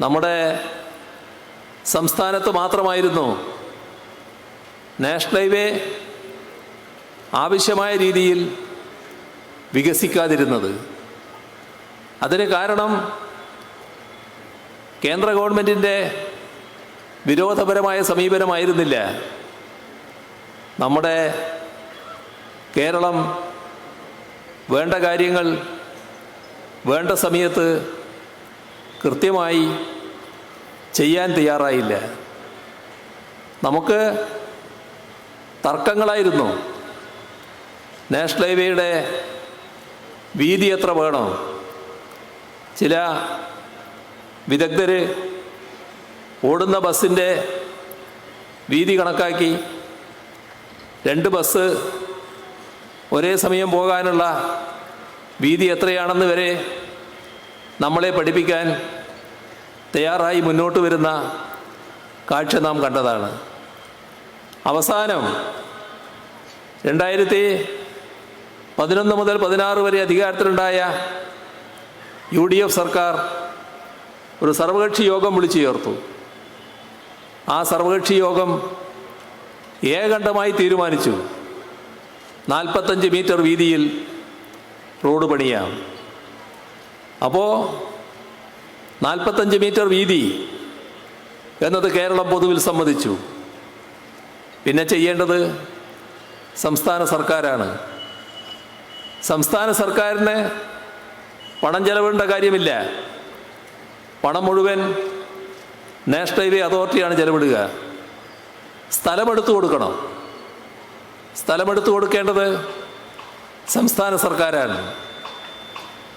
നമ്മുടെ സംസ്ഥാനത്ത് മാത്രമായിരുന്നു നാഷണൽ ഹൈവേ ആവശ്യമായ രീതിയിൽ വികസിക്കാതിരുന്നത്. അതിന് കാരണം കേന്ദ്ര ഗവൺമെൻറ്റിൻ്റെ വിരോധപരമായ സമീപനമായിരുന്നില്ല. നമ്മുടെ കേരളം വേണ്ട കാര്യങ്ങൾ വേണ്ട സമയത്ത് കൃത്യമായി ചെയ്യാൻ തയ്യാറായില്ല. നമുക്ക് തർക്കങ്ങളായിരുന്നു. നാഷണൽ ഹൈവേയുടെ വീതി എത്ര വേണം? ചില വിദഗ്ധർ ഓടുന്ന ബസ്സിൻ്റെ വീതി കണക്കാക്കി 2 ബസ് ഒരേ സമയം പോകാനുള്ള വീതി എത്രയാണെന്ന് വരെ നമ്മളെ പഠിപ്പിക്കാൻ തയ്യാറായി മുന്നോട്ട് വരുന്ന കാഴ്ച നാം കണ്ടതാണ്. അവസാനം 2011 മുതൽ 16 വരെ അധികാരത്തിലുണ്ടായ UDF സർക്കാർ ഒരു സർവകക്ഷി യോഗം വിളിച്ചു ചേർത്തു. ആ സർവകക്ഷി യോഗം ഏകകണ്ഠമായി തീരുമാനിച്ചു 45 മീറ്റർ വീതിയിൽ റോഡ് പണിയാം. അപ്പോൾ 45 മീറ്റർ വീതി എന്നത് കേരളം പൊതുവിൽ സമ്മതിച്ചു. പിന്നെ ചെയ്യേണ്ടത് സംസ്ഥാന സർക്കാരാണ്. സംസ്ഥാന സർക്കാരിന് പണം ചെലവിടേണ്ട കാര്യമില്ല. പണം മുഴുവൻ നാഷണൽ ഹൈവേ അതോറിറ്റിയാണ് ചെലവിടുക. സ്ഥലമെടുത്തു കൊടുക്കണം. സ്ഥലമെടുത്തു കൊടുക്കേണ്ടത് സംസ്ഥാന സർക്കാരാണ്.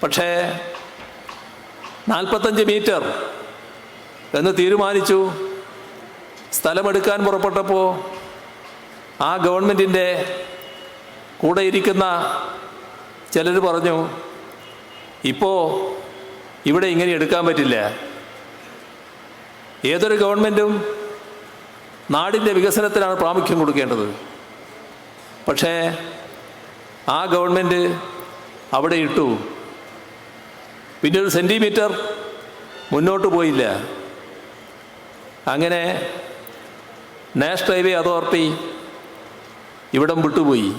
പക്ഷേ 45 മീറ്റർ എന്ന് തീരുമാനിച്ചു. സ്ഥലമെടുക്കാൻ പുറപ്പെട്ടപ്പോൾ ആ ഗവൺമെൻറ്റിൻ്റെ കൂടെ ഇരിക്കുന്ന ചിലർ പറഞ്ഞു, ഇപ്പോൾ ഇവിടെ ഇങ്ങനെ എടുക്കാൻ പറ്റില്ല. ഏതൊരു ഗവൺമെൻറ്റും നാടിൻ്റെ വികസനത്തിനാണ് പ്രാമുഖ്യം കൊടുക്കേണ്ടത്. പക്ഷേ ആ ഗവൺമെൻറ് അവിടെ ഇട്ടു. പിന്നെ ഒരു സെൻറ്റിമീറ്റർ മുന്നോട്ട് പോയില്ല. അങ്ങനെ നാഷണൽ ഹൈവേ അതോറിറ്റി ഇവിടം വിട്ടുപോയി.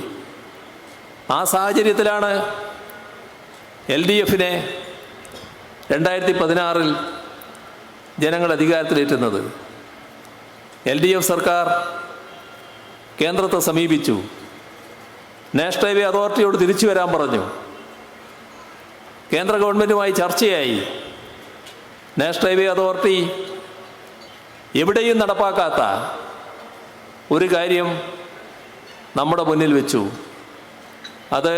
ആ സാഹചര്യത്തിലാണ് LDFനെ 2016 ജനങ്ങൾ അധികാരത്തിലേറ്റുന്നത്. LDF സർക്കാർ കേന്ദ്രത്തെ സമീപിച്ചു. നാഷണൽ ഹൈവേ അതോറിറ്റിയോട് തിരിച്ചു വരാൻ പറഞ്ഞു. കേന്ദ്ര ഗവൺമെൻറ്റുമായി ചർച്ചയായി. നാഷണൽ ഹൈവേ അതോറിറ്റി എവിടെയും നടപ്പാക്കാത്ത ഒരു കാര്യം നമ്മുടെ മുന്നിൽ വെച്ചു. അത്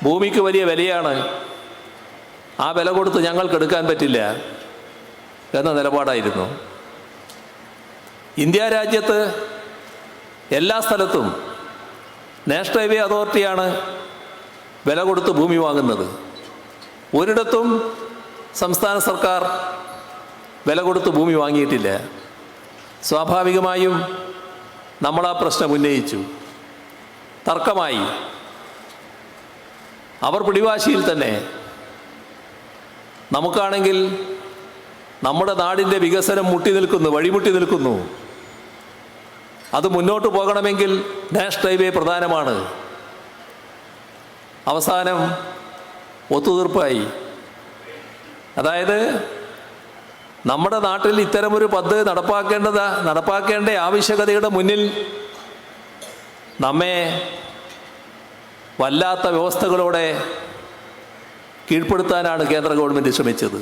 ഭൂമിക്ക് വലിയ വിലയാണ്, ആ വില കൊടുത്ത് ഞങ്ങൾക്ക് എടുക്കാൻ പറ്റില്ല എന്ന നിലപാടായിരുന്നു. ഇന്ത്യ രാജ്യത്ത് എല്ലാ സ്ഥലത്തും നാഷണൽ ഹൈവേ അതോറിറ്റിയാണ് വില കൊടുത്ത് ഭൂമി വാങ്ങുന്നത്. ഒരിടത്തും സംസ്ഥാന സർക്കാർ വില കൊടുത്ത് ഭൂമി വാങ്ങിയിട്ടില്ല. സ്വാഭാവികമായും നമ്മൾ ആ പ്രശ്നം ഉന്നയിച്ചു. തർക്കമായി. അവർ പിടിവാശിയിൽ തന്നെ. നമുക്കാണെങ്കിൽ നമ്മുടെ നാടിൻ്റെ വികസനം മുട്ടി നിൽക്കുന്നു, വഴിമുട്ടി നിൽക്കുന്നു. അത് മുന്നോട്ട് പോകണമെങ്കിൽ നാഷണൽ ഹൈവേ പ്രധാനമാണ്. അവസാനം ഒത്തുതീർപ്പായി. അതായത് നമ്മുടെ നാട്ടിൽ ഇത്തരമൊരു പദ്ധതി നടപ്പാക്കേണ്ട ആവശ്യകതയുടെ മുന്നിൽ നമ്മെ വല്ലാത്ത വ്യവസ്ഥകളോടെ കീഴ്പ്പെടുത്താനാണ് കേന്ദ്ര ഗവൺമെൻറ് ശ്രമിച്ചത്.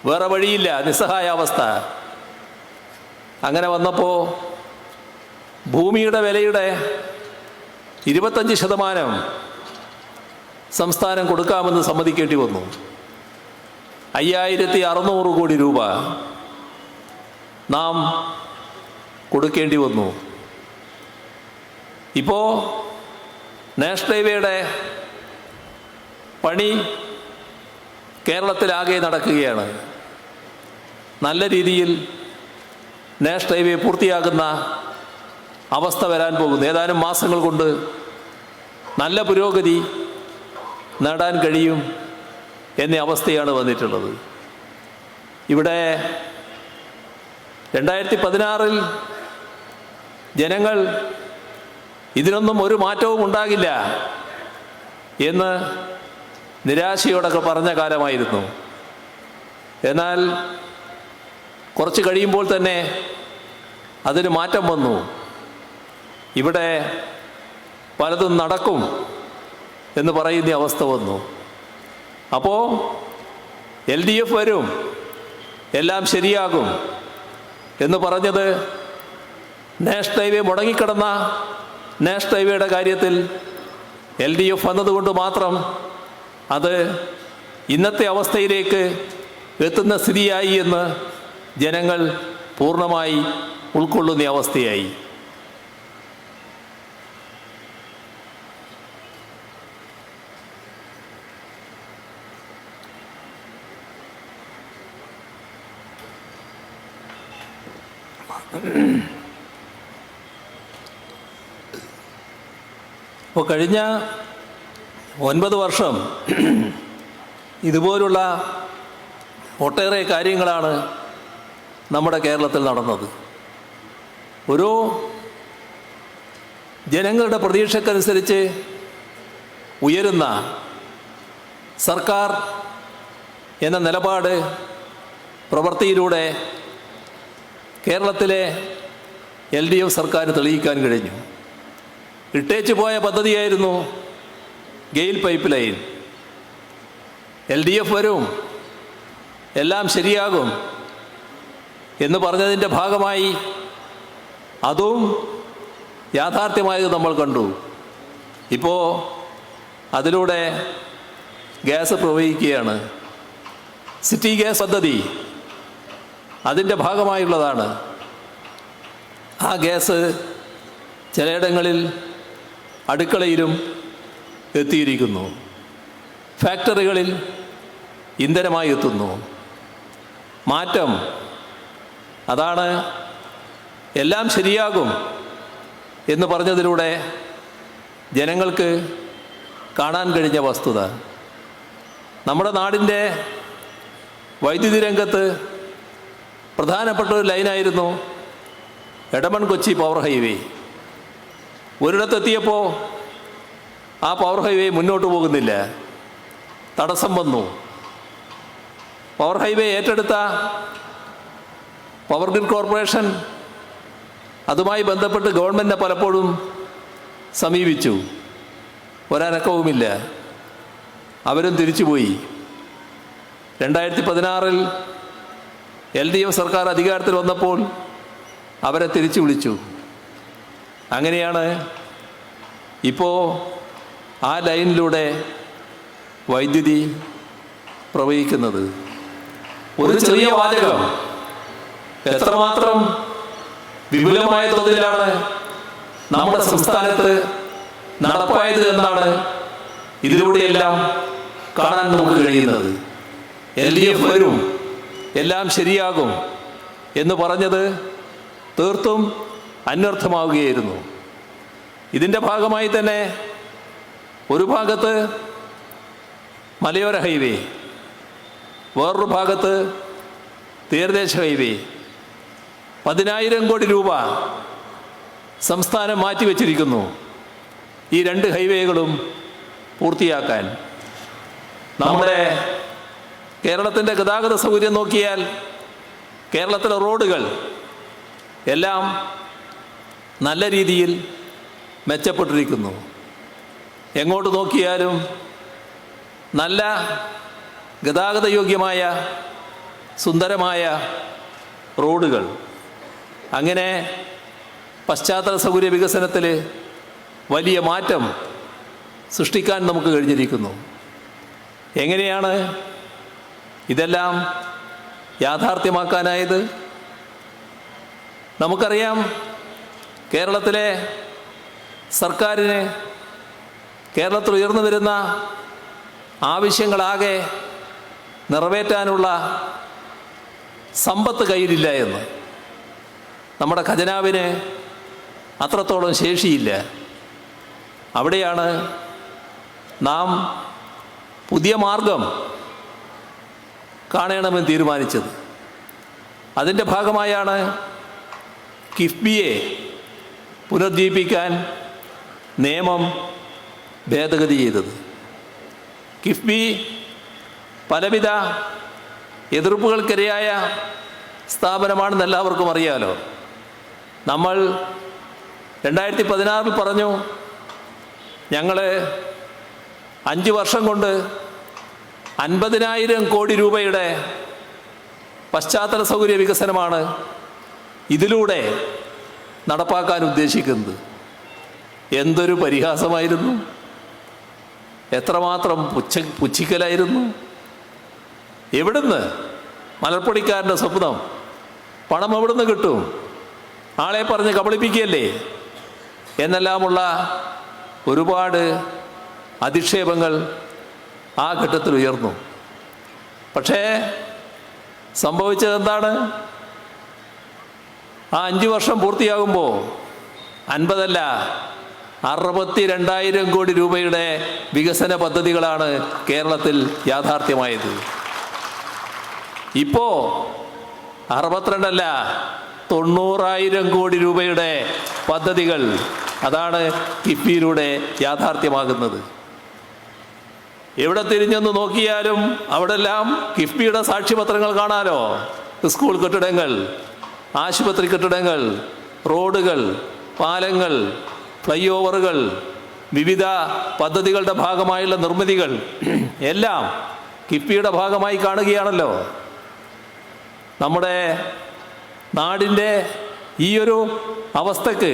വേറെ വഴിയില്ല, നിസ്സഹായാവസ്ഥ. അങ്ങനെ വന്നപ്പോൾ ഭൂമിയുടെ വിലയുടെ 25% സംസ്ഥാനം കൊടുക്കാമെന്ന് സമ്മതിക്കേണ്ടി വന്നു. 5600 കോടി രൂപ നാം കൊടുക്കേണ്ടി വന്നു. ഇപ്പോൾ നാഷണൽ ഹൈവേയുടെ പണി കേരളത്തിലാകെ നടക്കുകയാണ്. നല്ല രീതിയിൽ നാഷണൽ ഹൈവേ പൂർത്തിയാകുന്ന അവസ്ഥ വരാൻ പോകുന്നു. ഏതാനും മാസങ്ങൾ കൊണ്ട് നല്ല പുരോഗതി നേടാൻ കഴിയും എന്ന അവസ്ഥയാണ് വന്നിട്ടുള്ളത്. ഇവിടെ 2016 ജനങ്ങൾ ഇതിനൊന്നും ഒരു മാറ്റവും ഉണ്ടാകില്ല എന്ന് നിരാശയോടൊക്കെ പറഞ്ഞ കാലമായിരുന്നു. എന്നാൽ കുറച്ച് കഴിയുമ്പോൾ തന്നെ അതിന് മാറ്റം വന്നു. ഇവിടെ പലതും നടക്കും എന്ന് പറയുന്ന അവസ്ഥ വന്നു. അപ്പോൾ LDF വരും, എല്ലാം ശരിയാകും എന്ന് പറഞ്ഞത് നാഷണൽ ഹൈവേ മുടങ്ങിക്കിടന്ന നാഷണൽ ഹൈവേയുടെ കാര്യത്തിൽ LDF വന്നതുകൊണ്ട് മാത്രം അത് ഇന്നത്തെ അവസ്ഥയിലേക്ക് എത്തുന്ന സ്ഥിതിയായി എന്ന് ജനങ്ങൾ പൂർണ്ണമായി ഉൾക്കൊള്ളുന്ന അവസ്ഥയായി. അപ്പോൾ കഴിഞ്ഞ 9 വർഷം ഇതുപോലുള്ള ഒട്ടേറെ കാര്യങ്ങളാണ് നമ്മുടെ കേരളത്തിൽ നടന്നത്. ഒരു ജനങ്ങളുടെ പ്രതീക്ഷക്കനുസരിച്ച് ഉയരുന്ന സർക്കാർ എന്ന നിലപാട് പ്രവൃത്തിയിലൂടെ കേരളത്തിലെ LDF സർക്കാർ തെളിയിക്കാൻ കഴിഞ്ഞു. ഇട്ടേച്ചു പോയ പദ്ധതിയായിരുന്നു ഗെയിൽ പൈപ്പ് ലൈൻ. LDF വരും, എല്ലാം ശരിയാകും എന്ന് പറഞ്ഞതിൻ്റെ ഭാഗമായി അതും യാഥാർത്ഥ്യമായത് നമ്മൾ കണ്ടു. ഇപ്പോൾ അതിലൂടെ ഗ്യാസ് പ്രവഹിക്കുകയാണ്. സിറ്റി ഗ്യാസ് പദ്ധതി അതിൻ്റെ ഭാഗമായുള്ളതാണ്. ആ ഗ്യാസ് ചിലയിടങ്ങളിൽ അടുക്കളയിലും എത്തിയിരിക്കുന്നു. ഫാക്ടറികളിൽ ഇന്ധനമായി എത്തുന്നു. മാറ്റം അതാണ്. എല്ലാം ശരിയാകും എന്ന് പറഞ്ഞതിലൂടെ ജനങ്ങൾക്ക് കാണാൻ കഴിഞ്ഞ വസ്തുത. നമ്മുടെ നാടിൻ്റെ വൈദ്യുതി രംഗത്ത് പ്രധാനപ്പെട്ട ഒരു ലൈനായിരുന്നു എടമൺ കൊച്ചി പവർ ഹൈവേ. ഒരിടത്തെത്തിയപ്പോൾ ആ പവർ ഹൈവേ മുന്നോട്ട് പോകുന്നില്ല, തടസ്സം വന്നു. പവർ ഹൈവേ ഏറ്റെടുത്ത പവർ ഗ്രിഡ് കോർപ്പറേഷൻ അതുമായി ബന്ധപ്പെട്ട് ഗവൺമെൻറ്റിനെ പലപ്പോഴും സമീപിച്ചു. ഒരനക്കവുമില്ല. അവരും തിരിച്ചുപോയി. 2016 LDF സർക്കാർ അധികാരത്തിൽ വന്നപ്പോൾ അവരെ തിരിച്ചു വിളിച്ചു. അങ്ങനെയാണ് ഇപ്പോൾ ആ ലൈനിലൂടെ വൈദ്യുതി പ്രവഹിക്കുന്നത്. ഒരു ചെറിയ വാചകം എത്രമാത്രം വിപുലമായ തോതിലാണ് നമ്മുടെ സംസ്ഥാനത്ത് നടപ്പായത് എന്നാണ് ഇതിലൂടെയെല്ലാം കാണാൻ നമുക്ക് കഴിയുന്നത്. LDF വരും, എല്ലാം ശരിയാകും എന്ന് പറഞ്ഞത് തീർത്തും അന്വർത്ഥമാവുകയായിരുന്നു. ഇതിൻ്റെ ഭാഗമായി തന്നെ ഒരു ഭാഗത്ത് മലയോര ഹൈവേ, വേറൊരു ഭാഗത്ത് തീരദേശ ഹൈവേ 10,000 കോടി രൂപ സംസ്ഥാനം മാറ്റിവെച്ചിരിക്കുന്നു ഈ 2 ഹൈവേകളും പൂർത്തിയാക്കാൻ. നമ്മുടെ കേരളത്തിൻ്റെ ഗതാഗത സൗകര്യം നോക്കിയാൽ കേരളത്തിലെ റോഡുകൾ എല്ലാം നല്ല രീതിയിൽ മെച്ചപ്പെട്ടിരിക്കുന്നു. എങ്ങോട്ട് നോക്കിയാലും നല്ല ഗതാഗത യോഗ്യമായ സുന്ദരമായ റോഡുകൾ. അങ്ങനെ പശ്ചാത്തല സൗകര്യ വികസനത്തിൽ വലിയ മാറ്റം സൃഷ്ടിക്കാൻ നമുക്ക് കഴിഞ്ഞിരിക്കുന്നു. എങ്ങനെയാണ് ഇതെല്ലാം യാഥാർത്ഥ്യമാക്കാനായത്? നമുക്കറിയാം, കേരളത്തിലെ സർക്കാരിന് കേരളത്തിൽ ഉയർന്നു വരുന്ന ആവശ്യങ്ങളാകെ നിറവേറ്റാനുള്ള സമ്പത്ത് കയ്യിലില്ല എന്ന്. നമ്മുടെ ഖജനാവിന് അത്രത്തോളം ശേഷിയില്ല. അവിടെയാണ് നാം പുതിയ മാർഗം കാണണമെന്ന് തീരുമാനിച്ചത്. അതിൻ്റെ ഭാഗമായാണ് കിഫ്ബിയെ പുനർജീവിപ്പിക്കാൻ നിയമം ഭേദഗതി ചെയ്തത്. കിഫ്ബി പലവിധ എതിർപ്പുകൾക്കിരയായ സ്ഥാപനമാണെന്ന് എല്ലാവർക്കും അറിയാലോ. നമ്മൾ 2016 പറഞ്ഞു, ഞങ്ങൾ 5 വർഷം കൊണ്ട് 50,000 കോടി രൂപയുടെ പശ്ചാത്തല സൗകര്യ വികസനമാണ് ഇതിലൂടെ നടപ്പാക്കാൻ ഉദ്ദേശിക്കുന്നത്. എന്തൊരു പരിഹാസമായിരുന്നു, എത്രമാത്രം പുച്ഛിക്കലായിരുന്നു. എവിടുന്ന് മലർപ്പൊടിക്കാരൻ്റെ സ്വപ്നം, പണം എവിടുന്ന് കിട്ടും, ആളെ പറഞ്ഞ് കബളിപ്പിക്കുകയല്ലേ എന്നെല്ലാമുള്ള ഒരുപാട് അധിക്ഷേപങ്ങൾ ആ ഘട്ടത്തിൽ ഉയർന്നു. പക്ഷേ സംഭവിച്ചത് എന്താണ്? ആ 5 വർഷം പൂർത്തിയാകുമ്പോൾ 50 അല്ല 62,000 കോടി രൂപയുടെ വികസന പദ്ധതികളാണ് കേരളത്തിൽ യാഥാർത്ഥ്യമായത്. ഇപ്പോൾ 62 അല്ല 90,000 കോടി രൂപയുടെ പദ്ധതികൾ, അതാണ് കിഫ്ബിയിലൂടെ യാഥാർത്ഥ്യമാകുന്നത്. എവിടെ തിരിഞ്ഞൊന്ന് നോക്കിയാലും അവിടെല്ലാം കിഫ്ബിയുടെ സാക്ഷ്യപത്രങ്ങൾ കാണാലോ. സ്കൂൾ കെട്ടിടങ്ങൾ, ആശുപത്രി കെട്ടിടങ്ങൾ, റോഡുകൾ, പാലങ്ങൾ, ഫ്ലൈ ഓവറുകൾ, വിവിധ പദ്ധതികളുടെ ഭാഗമായുള്ള നിർമ്മിതികൾ എല്ലാം കിഫ്ബിയുടെ ഭാഗമായി കാണുകയാണല്ലോ. നമ്മുടെ നാടിൻ്റെ ഈയൊരു അവസ്ഥക്ക്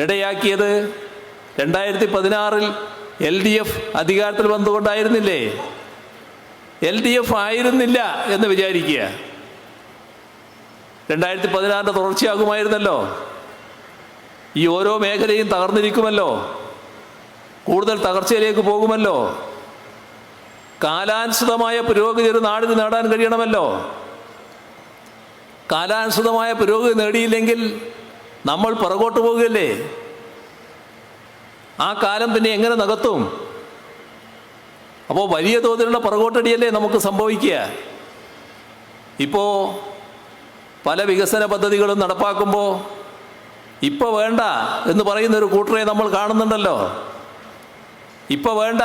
ഇടയാക്കിയത് 2016 LDF അധികാരത്തിൽ വന്നുകൊണ്ടായിരുന്നില്ലേ? LDF ആയിരുന്നില്ല എന്ന് വിചാരിക്കുക, 2016 തുടർച്ചയാകുമായിരുന്നല്ലോ. ഈ ഓരോ മേഖലയും തകർന്നിരിക്കുമല്ലോ, കൂടുതൽ തകർച്ചയിലേക്ക് പോകുമല്ലോ. കാലാനുസൃതമായ പുരോഗതി ഒരു നാടിന് നേടാൻ കഴിയണമല്ലോ. കാലാനുസൃതമായ പുരോഗതി നേടിയില്ലെങ്കിൽ നമ്മൾ പുറകോട്ട് പോകുകയല്ലേ. ആ കാലം പിന്നെ എങ്ങനെ നികത്തും? അപ്പോൾ വലിയ തോതിലുള്ള പുറകോട്ടടിയല്ലേ നമുക്ക് സംഭവിക്കുക. ഇപ്പോൾ പല വികസന പദ്ധതികളും നടപ്പാക്കുമ്പോൾ ഇപ്പോൾ വേണ്ട എന്ന് പറയുന്നൊരു കൂട്ടരെ നമ്മൾ കാണുന്നുണ്ടല്ലോ. ഇപ്പോൾ വേണ്ട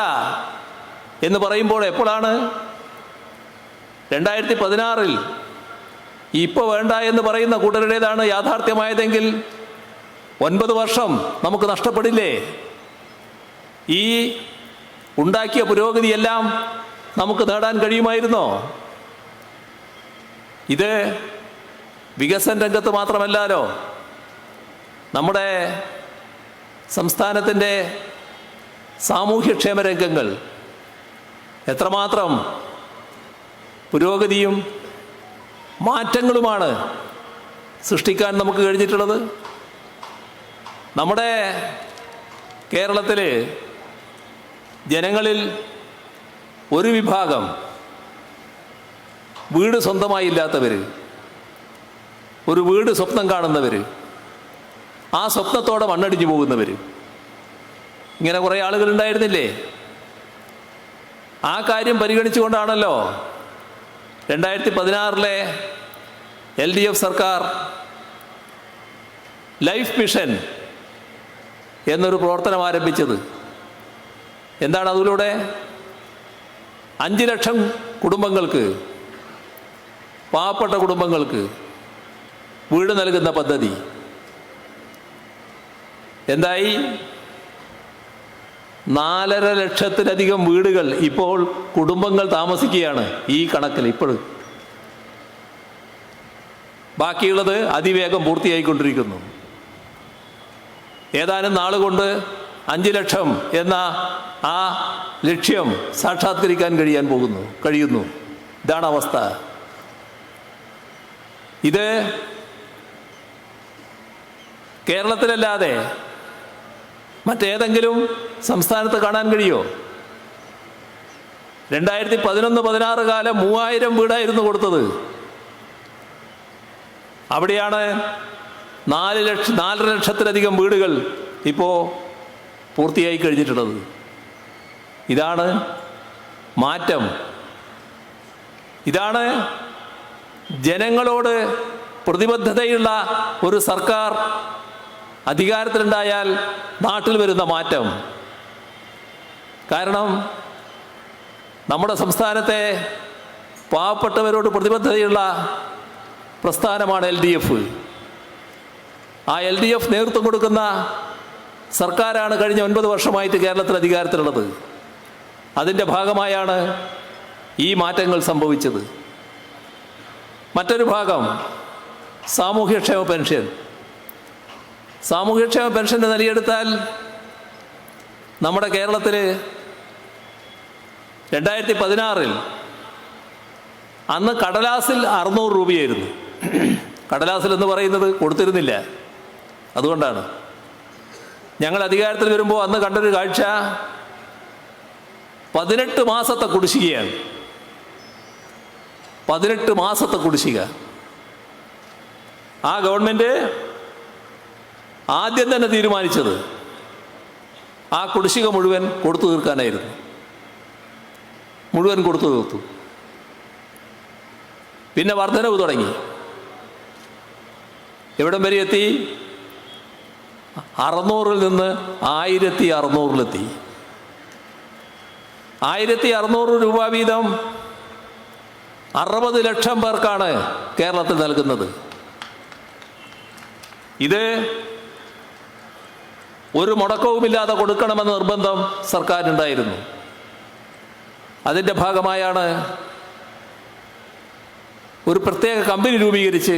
എന്ന് പറയുമ്പോൾ എപ്പോഴാണ്? 2016 ഇപ്പോൾ വേണ്ട എന്ന് പറയുന്ന കൂട്ടരുടേതാണ് യാഥാർത്ഥ്യമായതെങ്കിൽ 9 വർഷം നമുക്ക് നഷ്ടപ്പെടില്ലേ? ഈ ഉണ്ടാക്കിയ പുരോഗതിയെല്ലാം നമുക്ക് നേടാൻ കഴിയുമായിരുന്നോ? ഇത് വികസന രംഗത്ത് മാത്രമല്ലല്ലോ, നമ്മുടെ സംസ്ഥാനത്തിൻ്റെ സാമൂഹ്യക്ഷേമ രംഗങ്ങൾ എത്രമാത്രം പുരോഗതിയും മാറ്റങ്ങളുമാണ് സൃഷ്ടിക്കാൻ നമുക്ക് കഴിഞ്ഞിട്ടുള്ളത്. നമ്മുടെ കേരളത്തിൽ ജനങ്ങളിൽ ഒരു വിഭാഗം വീട് സ്വന്തമായി ഇല്ലാത്തവർ, ഒരു വീട് സ്വപ്നം കാണുന്നവർ, ആ സ്വപ്നത്തോടെ മണ്ണടിഞ്ഞു പോകുന്നവർ, ഇങ്ങനെ കുറേ ആളുകളുണ്ടായിരുന്നില്ലേ? ആ കാര്യം പരിഗണിച്ചുകൊണ്ടാണല്ലോ 2016 LDF സർക്കാർ ലൈഫ് മിഷൻ എന്നൊരു പ്രവർത്തനം ആരംഭിച്ചത്. എന്താണ് അതിലൂടെ? 5 ലക്ഷം കുടുംബങ്ങൾക്ക്, പാവപ്പെട്ട കുടുംബങ്ങൾക്ക് വീട് നൽകുന്ന പദ്ധതി. എന്തായി? 4.5 ലക്ഷത്തിലധികം വീടുകൾ ഇപ്പോൾ കുടുംബങ്ങൾ താമസിക്കുകയാണ് ഈ കണക്കിൽ ഇപ്പോഴും. ബാക്കിയുള്ളത് അതിവേഗം പൂർത്തിയായിക്കൊണ്ടിരിക്കുന്നു. ഏതാനും നാളുകൊണ്ട് 5 ലക്ഷം എന്ന ആ ലക്ഷ്യം സാക്ഷാത്കരിക്കാൻ കഴിയുന്നു. ഇതാണ് അവസ്ഥ. ഇത് കേരളത്തിലല്ലാതെ മറ്റേതെങ്കിലും സംസ്ഥാനത്ത് കാണാൻ കഴിയുമോ? 2011-16 കാലം 3000 വീടായിരുന്നു കൊടുത്തത്. അവിടെയാണ് 4.5 ലക്ഷത്തിലധികം വീടുകൾ ഇപ്പോൾ പൂർത്തിയായി കഴിഞ്ഞിട്ടുള്ളത്. ഇതാണ് മാറ്റം. ഇതാണ് ജനങ്ങളോട് പ്രതിബദ്ധതയുള്ള ഒരു സർക്കാർ അധികാരത്തിലുണ്ടായാൽ നാട്ടിൽ വരുന്ന മാറ്റം. കാരണം നമ്മുടെ സംസ്ഥാനത്തെ പാവപ്പെട്ടവരോട് പ്രതിബദ്ധതയുള്ള പ്രസ്ഥാനമാണ് LDF. ആ LDF നേതൃത്വം കൊടുക്കുന്ന സർക്കാരാണ് കഴിഞ്ഞ 9 വർഷമായിട്ട് കേരളത്തിൽ അധികാരത്തിലുള്ളത്. അതിൻ്റെ ഭാഗമായാണ് ഈ മാറ്റങ്ങൾ സംഭവിച്ചത്. മറ്റൊരു ഭാഗം സാമൂഹ്യക്ഷേമ പെൻഷൻ. സാമൂഹ്യക്ഷേമ പെൻഷൻ്റെ നിലയെടുത്താൽ നമ്മുടെ കേരളത്തിൽ 2016 അന്ന് കടലാസിൽ 600 രൂപയായിരുന്നു. കടലാസിൽ എന്ന് പറയുന്നത് കൊടുത്തിരുന്നില്ല. അതുകൊണ്ടാണ് ഞങ്ങൾ അധികാരത്തിൽ വരുമ്പോൾ അന്ന് കണ്ടൊരു കാഴ്ച 18 മാസത്തെ കുടിശ്ശികയാണ്. 18 മാസത്തെ കുടിശ്ശിക. ആ ഗവൺമെൻറ് ആദ്യം തന്നെ തീരുമാനിച്ചത് ആ കുടിശ്ശിക മുഴുവൻ കൊടുത്തു തീർക്കാനായിരുന്നു. മുഴുവൻ കൊടുത്തു തീർത്തു. പിന്നെ വർധനവ് തുടങ്ങി. എവിടം വരെ എത്തി? 600-ൽ നിന്ന് 1600-ലെത്തി. 1600 രൂപ വീതം 60 ലക്ഷം പേർക്കാണ് കേരളത്തിൽ നൽകുന്നത്. ഇത് ഒരു മുടക്കവുമില്ലാതെ കൊടുക്കണമെന്ന നിർബന്ധം സർക്കാരിനുണ്ടായിരുന്നു. അതിൻ്റെ ഭാഗമായാണ് ഒരു പ്രത്യേക കമ്പനി രൂപീകരിച്ച്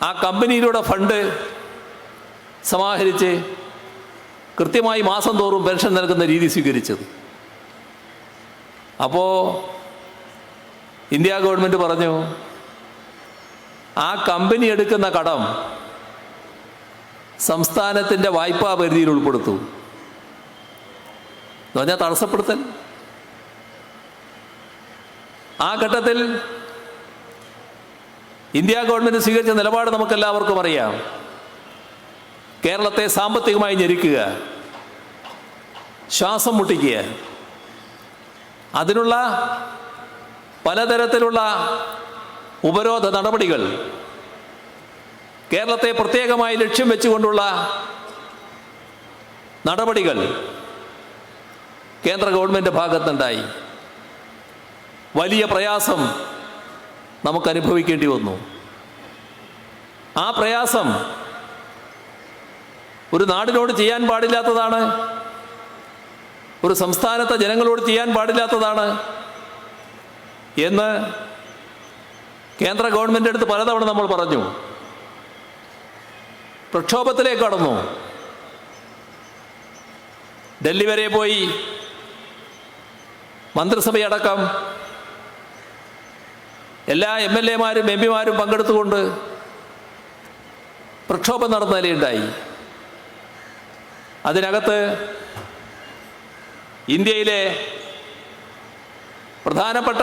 ആ കമ്പനിയിലൂടെ ഫണ്ട് സമാഹരിച്ച് കൃത്യമായി മാസം തോറും പെൻഷൻ നൽകുന്ന രീതി സ്വീകരിച്ചത്. അപ്പോൾ ഇന്ത്യ ഗവൺമെൻറ് പറഞ്ഞു ആ കമ്പനി എടുക്കുന്ന കടം സംസ്ഥാനത്തിൻ്റെ വായ്പാ പരിധിയിൽ ഉൾപ്പെടുത്തും എന്ന് പറഞ്ഞാൽ തടസ്സപ്പെടുത്തൽ. ആ ഘട്ടത്തിൽ ഇന്ത്യ ഗവൺമെൻറ് സ്വീകരിച്ച നിലപാട് നമുക്കെല്ലാവർക്കും അറിയാം. കേരളത്തെ സാമ്പത്തികമായി ഞെരുക്കുക, ശ്വാസം മുട്ടിക്കുക. അതിനുള്ള പലതരത്തിലുള്ള ഉപരോധ നടപടികൾ, കേരളത്തെ പ്രത്യേകമായി ലക്ഷ്യം വെച്ചുകൊണ്ടുള്ള നടപടികൾ കേന്ദ്ര ഗവൺമെൻറ് ഭാഗത്തുനിന്നുണ്ടായി. വലിയ പ്രയാസം നമുക്കനുഭവിക്കേണ്ടി വന്നു. ആ പ്രയാസം ഒരു നാടിനോട് ചെയ്യാൻ പാടില്ലാത്തതാണ്, ഒരു സംസ്ഥാനത്തെ ജനങ്ങളോട് ചെയ്യാൻ പാടില്ലാത്തതാണ് എന്ന് കേന്ദ്ര ഗവൺമെൻറ് അടുത്ത് പലതവണ നമ്മൾ പറഞ്ഞു. പ്രക്ഷോഭത്തിലേക്ക് കടന്നു. ഡൽഹി വരെ പോയി മന്ത്രിസഭയടക്കം എല്ലാ MLA-മാരും MP-മാരും പങ്കെടുത്തുകൊണ്ട് പ്രക്ഷോഭം നടന്ന നിലയുണ്ടായി. അതിനകത്ത് ഇന്ത്യയിലെ പ്രധാനപ്പെട്ട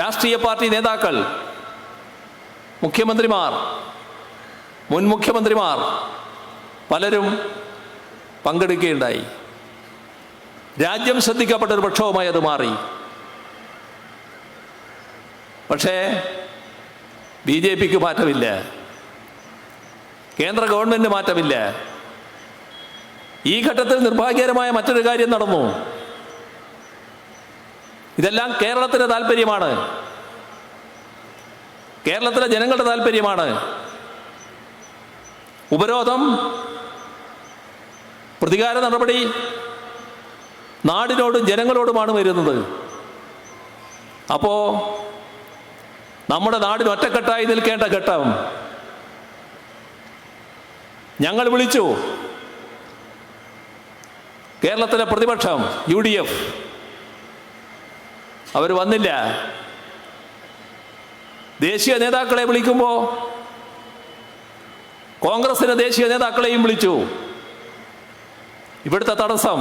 രാഷ്ട്രീയ പാർട്ടി നേതാക്കൾ, മുഖ്യമന്ത്രിമാർ, മുൻ മുഖ്യമന്ത്രിമാർ പലരും പങ്കെടുക്കുകയുണ്ടായി. രാജ്യം ശ്രദ്ധിക്കപ്പെട്ടൊരു പ്രക്ഷോഭമായി അത് മാറി. പക്ഷേ BJP-ക്ക് മാറ്റമില്ല, കേന്ദ്ര ഗവൺമെൻറ് മാറ്റമില്ല. ഈ ഘട്ടത്തിൽ നിർഭാഗ്യകരമായ മറ്റൊരു കാര്യം നടന്നു. ഇതെല്ലാം കേരളത്തിൻ്റെ താല്പര്യമാണ്, കേരളത്തിലെ ജനങ്ങളുടെ താല്പര്യമാണ്. ഉപരോധം, പ്രതികാര നടപടി നാടിനോടും ജനങ്ങളോടുമാണ് വരുന്നത്. അപ്പോൾ നമ്മുടെ നാടിന് ഒറ്റക്കെട്ടായി നിൽക്കേണ്ട ഘട്ടം ഞങ്ങൾ വിളിച്ചു. കേരളത്തിലെ പ്രതിപക്ഷം UDF അവർ വന്നില്ല. ദേശീയ നേതാക്കളെ വിളിക്കുമ്പോൾ കോൺഗ്രസിൻ്റെ ദേശീയ നേതാക്കളെയും വിളിച്ചു. ഇവിടുത്തെ തടസ്സം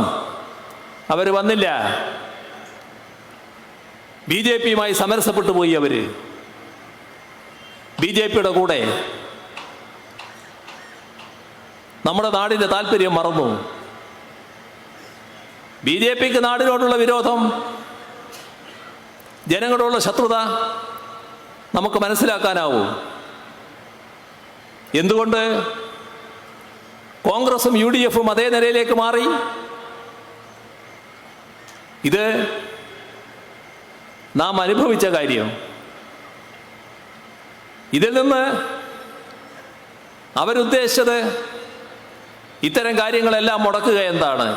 അവർ വന്നില്ല. BJP-യുമായി സമരസപ്പെട്ടു പോയി. അവർ BJP-യുടെ കൂടെ നമ്മുടെ നാടിൻ്റെ താല്പര്യം മറന്നു. BJP-ക്ക് നാടിനോടുള്ള വിരോധം ജനങ്ങളോടുള്ള ശത്രുത നമുക്ക് മനസ്സിലാക്കാനാവും. എന്തുകൊണ്ട് കോൺഗ്രസും യു ഡി എഫും അതേ നിലയിലേക്ക് മാറി? ഇത് നാം അനുഭവിച്ച കാര്യം. ഇതിൽ നിന്ന് അവരുദ്ദേശിച്ചത് ഇത്തരം കാര്യങ്ങളെല്ലാം മുടക്കുക എന്താണ്?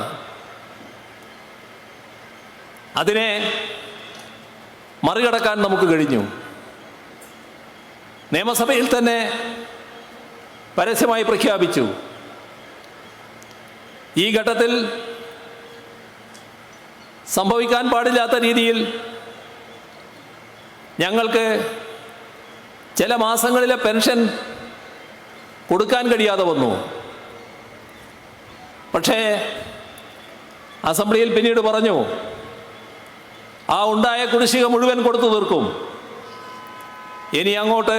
അതിനെ മറികടക്കാൻ നമുക്ക് കഴിഞ്ഞു. നിയമസഭയിൽ തന്നെ പരസ്യമായി പ്രഖ്യാപിച്ചു, ഈ ഘട്ടത്തിൽ സംഭവിക്കാൻ പാടില്ലാത്ത രീതിയിൽ ഞങ്ങൾക്ക് ചില മാസങ്ങളിലെ പെൻഷൻ കൊടുക്കാൻ കഴിയാതെ വന്നു. പക്ഷേ അസംബ്ലിയിൽ പിന്നീട് പറഞ്ഞു, ആ ഉണ്ടായ കുടിശ്ശിക മുഴുവൻ കൊടുത്തു തീർക്കും. ഇനി അങ്ങോട്ട്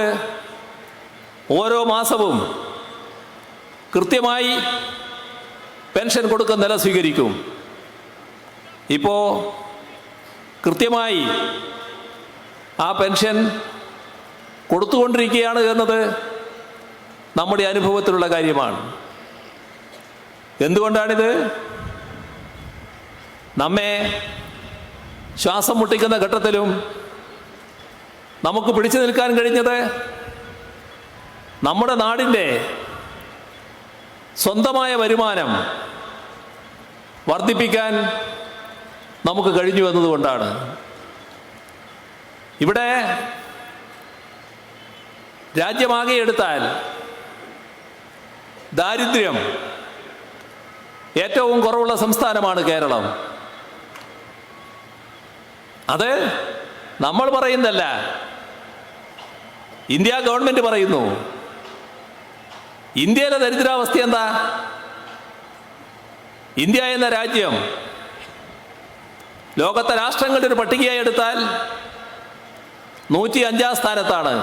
ഓരോ മാസവും കൃത്യമായി പെൻഷൻ കൊടുക്കുന്ന നില സ്വീകരിക്കും. ഇപ്പോൾ കൃത്യമായി ആ പെൻഷൻ കൊടുത്തുകൊണ്ടിരിക്കുകയാണ് എന്നത് നമ്മുടെ അനുഭവത്തിലുള്ള കാര്യമാണ്. എന്തുകൊണ്ടാണിത്? നമ്മെ ശ്വാസം മുട്ടിക്കുന്ന ഘട്ടത്തിലും നമുക്ക് പിടിച്ചു നിൽക്കാൻ കഴിഞ്ഞത് നമ്മുടെ നാടിൻ്റെ സ്വന്തമായ വരുമാനം വർദ്ധിപ്പിക്കാൻ നമുക്ക് കഴിഞ്ഞു എന്നതുകൊണ്ടാണ്. ഇവിടെ രാജ്യമാകെ എടുത്താൽ ദാരിദ്ര്യം ഏറ്റവും കുറവുള്ള സംസ്ഥാനമാണ് കേരളം. അത് നമ്മൾ പറയുന്നതല്ല, ഇന്ത്യ ഗവൺമെൻറ് പറയുന്നു. ഇന്ത്യയിലെ ദരിദ്രാവസ്ഥ എന്താ? ഇന്ത്യ എന്ന രാജ്യം ലോകത്തെ രാഷ്ട്രങ്ങളുടെ ഒരു പട്ടികയായി എടുത്താൽ 105 സ്ഥാനത്താണ്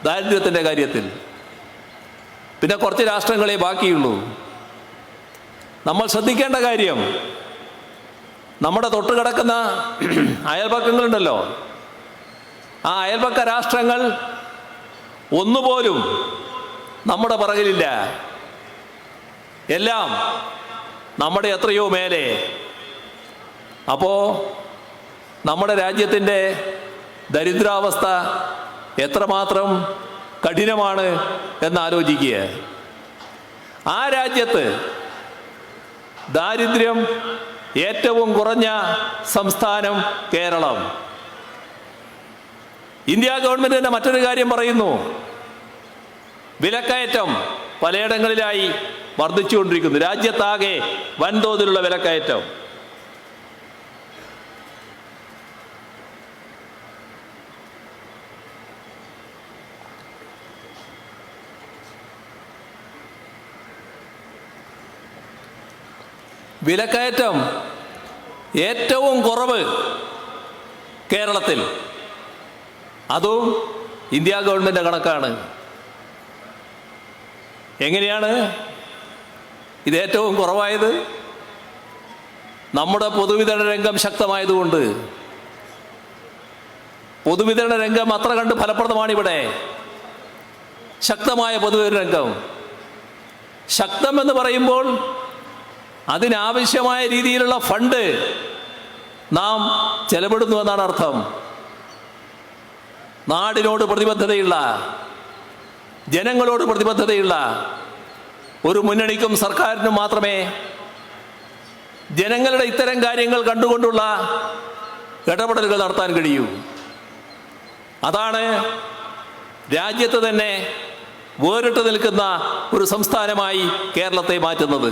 ദാരിദ്ര്യത്തിൻ്റെ കാര്യത്തിൽ. പിന്നെ കുറച്ച് രാഷ്ട്രങ്ങളെ ബാക്കിയുള്ളൂ. നമ്മൾ ശ്രദ്ധിക്കേണ്ട കാര്യം, നമ്മുടെ തൊട്ടുകിടക്കുന്ന അയൽപക്കങ്ങളുണ്ടല്ലോ, ആ അയൽപക്ക രാഷ്ട്രങ്ങൾ ഒന്നുപോലും നമ്മുടെ പിറകിലില്ല. എല്ലാം നമ്മുടെ എത്രയോ മേലെ. അപ്പോൾ നമ്മുടെ രാജ്യത്തിൻ്റെ ദരിദ്രാവസ്ഥ എത്രമാത്രം കഠിനമാണ് എന്നാലോചിക്കുക. ആ രാജ്യത്ത് ദാരിദ്ര്യം ഏറ്റവും കുറഞ്ഞ സംസ്ഥാനം കേരളം. ഇന്ത്യ ഗവൺമെൻറ് തന്നെ മറ്റൊരു കാര്യം പറയുന്നു, വിലക്കയറ്റം പലയിടങ്ങളിലായി വർദ്ധിച്ചുകൊണ്ടിരിക്കുന്നു. രാജ്യത്താകെ വൻതോതിലുള്ള വിലക്കയറ്റം. വിലക്കയറ്റം ഏറ്റവും കുറവ് കേരളത്തിൽ. അതും ഇന്ത്യ ഗവൺമെൻറ് കണക്കാണ്. എങ്ങനെയാണ് ഇത് ഏറ്റവും കുറവായത്? നമ്മുടെ പൊതുവിതരണ രംഗം ശക്തമായതുകൊണ്ട്. പൊതുവിതരണ രംഗം അത്ര കണ്ട് ഫലപ്രദമാണിവിടെ. ശക്തമായ പൊതുവിതരണ രംഗം. ശക്തം എന്ന് പറയുമ്പോൾ അതിനാവശ്യമായ രീതിയിലുള്ള ഫണ്ട് നാം ചെലവിടുന്നു എന്നാണ് അർത്ഥം. നാടിനോട് പ്രതിബദ്ധതയുള്ള, ജനങ്ങളോട് പ്രതിബദ്ധതയുള്ള ഒരു മുന്നണിക്കും സർക്കാരിനും മാത്രമേ ജനങ്ങളുടെ ഇത്തരം കാര്യങ്ങൾ കണ്ടുകൊണ്ടുള്ള ഇടപെടലുകൾ നടത്താൻ കഴിയൂ. അതാണ് രാജ്യത്ത് തന്നെ വേറിട്ട് നിൽക്കുന്ന ഒരു സംസ്ഥാനമായി കേരളത്തെ മാറ്റുന്നത്.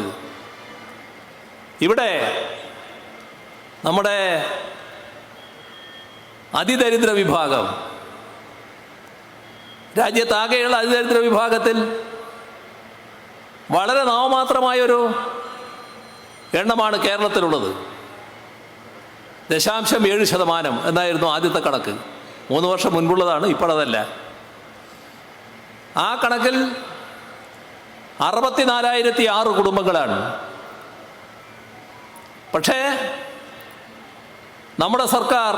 ഇവിടെ നമ്മുടെ അതിദരിദ്ര വിഭാഗം, രാജ്യത്താകെയുള്ള അതിദരിദ്ര വിഭാഗത്തിൽ വളരെ നാമമാത്രമായൊരു എണ്ണമാണ് കേരളത്തിലുള്ളത്. 0.7% എന്നായിരുന്നു ആദ്യത്തെ കണക്ക്. 3 വർഷം മുൻപുള്ളതാണ്, ഇപ്പോഴതല്ല. ആ കണക്കിൽ 64,006 കുടുംബങ്ങളാണ്. പക്ഷേ നമ്മുടെ സർക്കാർ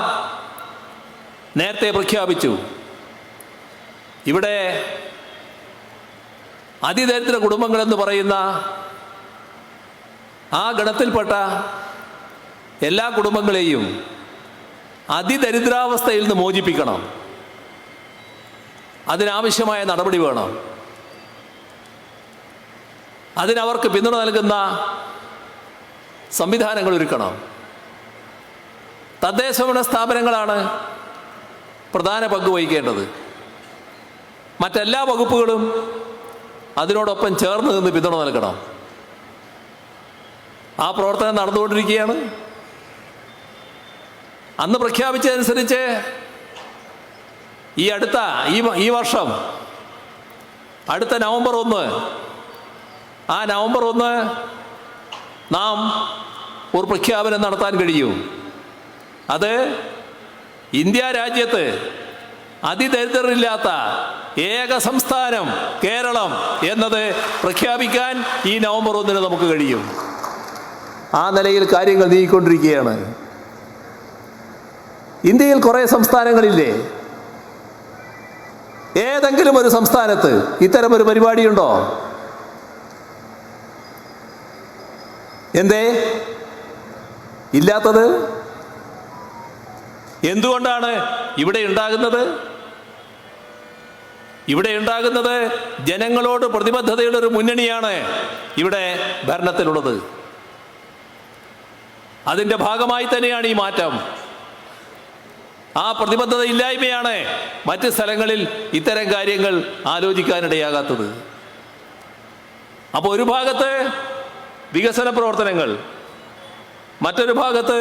നേരത്തെ പ്രഖ്യാപിച്ചു. ഇവിടെ അതിദരിദ്ര കുടുംബങ്ങളെന്ന് പറയുന്ന ആ ഗണത്തിൽപ്പെട്ട എല്ലാ കുടുംബങ്ങളെയും അതിദരിദ്രാവസ്ഥയിൽ നിന്ന് മോചിപ്പിക്കണം. അതിനാവശ്യമായ നടപടി വേണം. അതിനവർക്ക് പിന്തുണ നൽകുന്ന സംവിധാനങ്ങൾ ഒരുക്കണം. തദ്ദേശഭരണ സ്ഥാപനങ്ങളാണ് പ്രധാന പങ്ക് വഹിക്കേണ്ടത്. മറ്റെല്ലാ വകുപ്പുകളും അതിനോടൊപ്പം ചേർന്ന് നിന്ന് പിന്തുണ നൽകണം. ആ പ്രവർത്തനം നടന്നുകൊണ്ടിരിക്കുകയാണ്. അന്ന് പ്രഖ്യാപിച്ചതനുസരിച്ച് ഈ വർഷം അടുത്ത നവംബർ 1, ആ നവംബർ 1 നാം ഒരു പ്രഖ്യാപനം നടത്താൻ കഴിയും. അത് ഇന്ത്യ രാജ്യത്ത് അതിദരിദ്രരില്ലാത്ത ഏക സംസ്ഥാനം കേരളം എന്നത് പ്രഖ്യാപിക്കാൻ ഈ നവംബർ 1 നമുക്ക് കഴിയും. ആ നിലയിൽ കാര്യങ്ങൾ നീങ്ങിക്കൊണ്ടിരിക്കുകയാണ്. ഇന്ത്യയിൽ കുറേ സംസ്ഥാനങ്ങളില്ലേ? ഏതെങ്കിലും ഒരു സംസ്ഥാനത്ത് ഇത്തരമൊരു പരിപാടിയുണ്ടോ? എന്തേ ഇല്ലാത്തത്? എന്തുകൊണ്ടാണ് ഇവിടെ ഉണ്ടാകുന്നത്? ഇവിടെ ഉണ്ടാകുന്നത് ജനങ്ങളോട് പ്രതിബദ്ധതയുടെ ഒരു മുന്നണിയാണ് ഇവിടെ ഭരണത്തിലുള്ളത്. അതിൻ്റെ ഭാഗമായി തന്നെയാണ് ഈ മാറ്റം. ആ പ്രതിബദ്ധത ഇല്ലായ്മയാണ് മറ്റ് സ്ഥലങ്ങളിൽ ഇത്തരം കാര്യങ്ങൾ ആലോചിക്കാനിടയാകാത്തത്. അപ്പോൾ ഒരു ഭാഗത്ത് വികസന പ്രവർത്തനങ്ങൾ, മറ്റൊരു ഭാഗത്ത്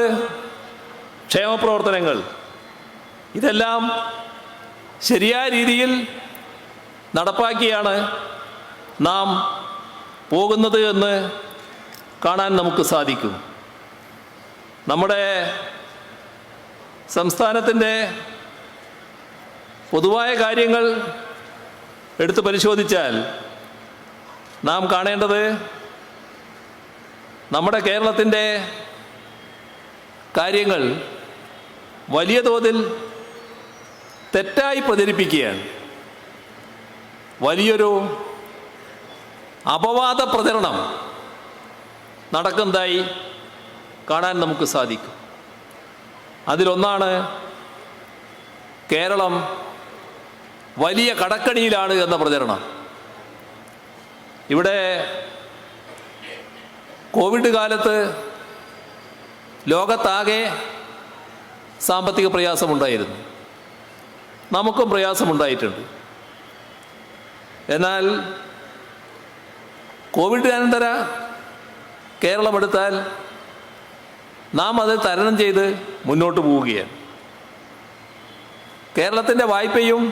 ക്ഷേമപ്രവർത്തനങ്ങൾ, ഇതെല്ലാം ശരിയായ രീതിയിൽ നടപ്പാക്കിയാണ് നാം പോകുന്നത് എന്ന് കാണാൻ നമുക്ക് സാധിക്കും. നമ്മുടെ സംസ്ഥാനത്തിൻ്റെ പൊതുവായ കാര്യങ്ങൾ എടുത്തു പരിശോധിച്ചാൽ നാം കാണേണ്ടത് നമ്മുടെ കേരളത്തിൻ്റെ കാര്യങ്ങൾ വലിയ തോതിൽ തെറ്റായി പ്രചരിപ്പിക്കുകയാണ്. വലിയൊരു അപവാദ പ്രചരണം നടക്കുന്നതായി കാണാൻ നമുക്ക് സാധിക്കും. അതിലൊന്നാണ് കേരളം വലിയ കടക്കണിയിലാണ് എന്ന പ്രചരണം. ഇവിടെ കോവിഡ് കാലത്ത് ലോകത്താകെ സാമ്പത്തിക പ്രയാസമുണ്ടായിരുന്നു. നമുക്കും പ്രയാസമുണ്ടായിട്ടുണ്ട്. എന്നാൽ കോവിഡ് അനന്തര കേരളം എടുത്താൽ നാം അത് തരണം ചെയ്ത് മുന്നോട്ട് പോവുകയാണ്. കേരളത്തിൻ്റെ വായ്പയും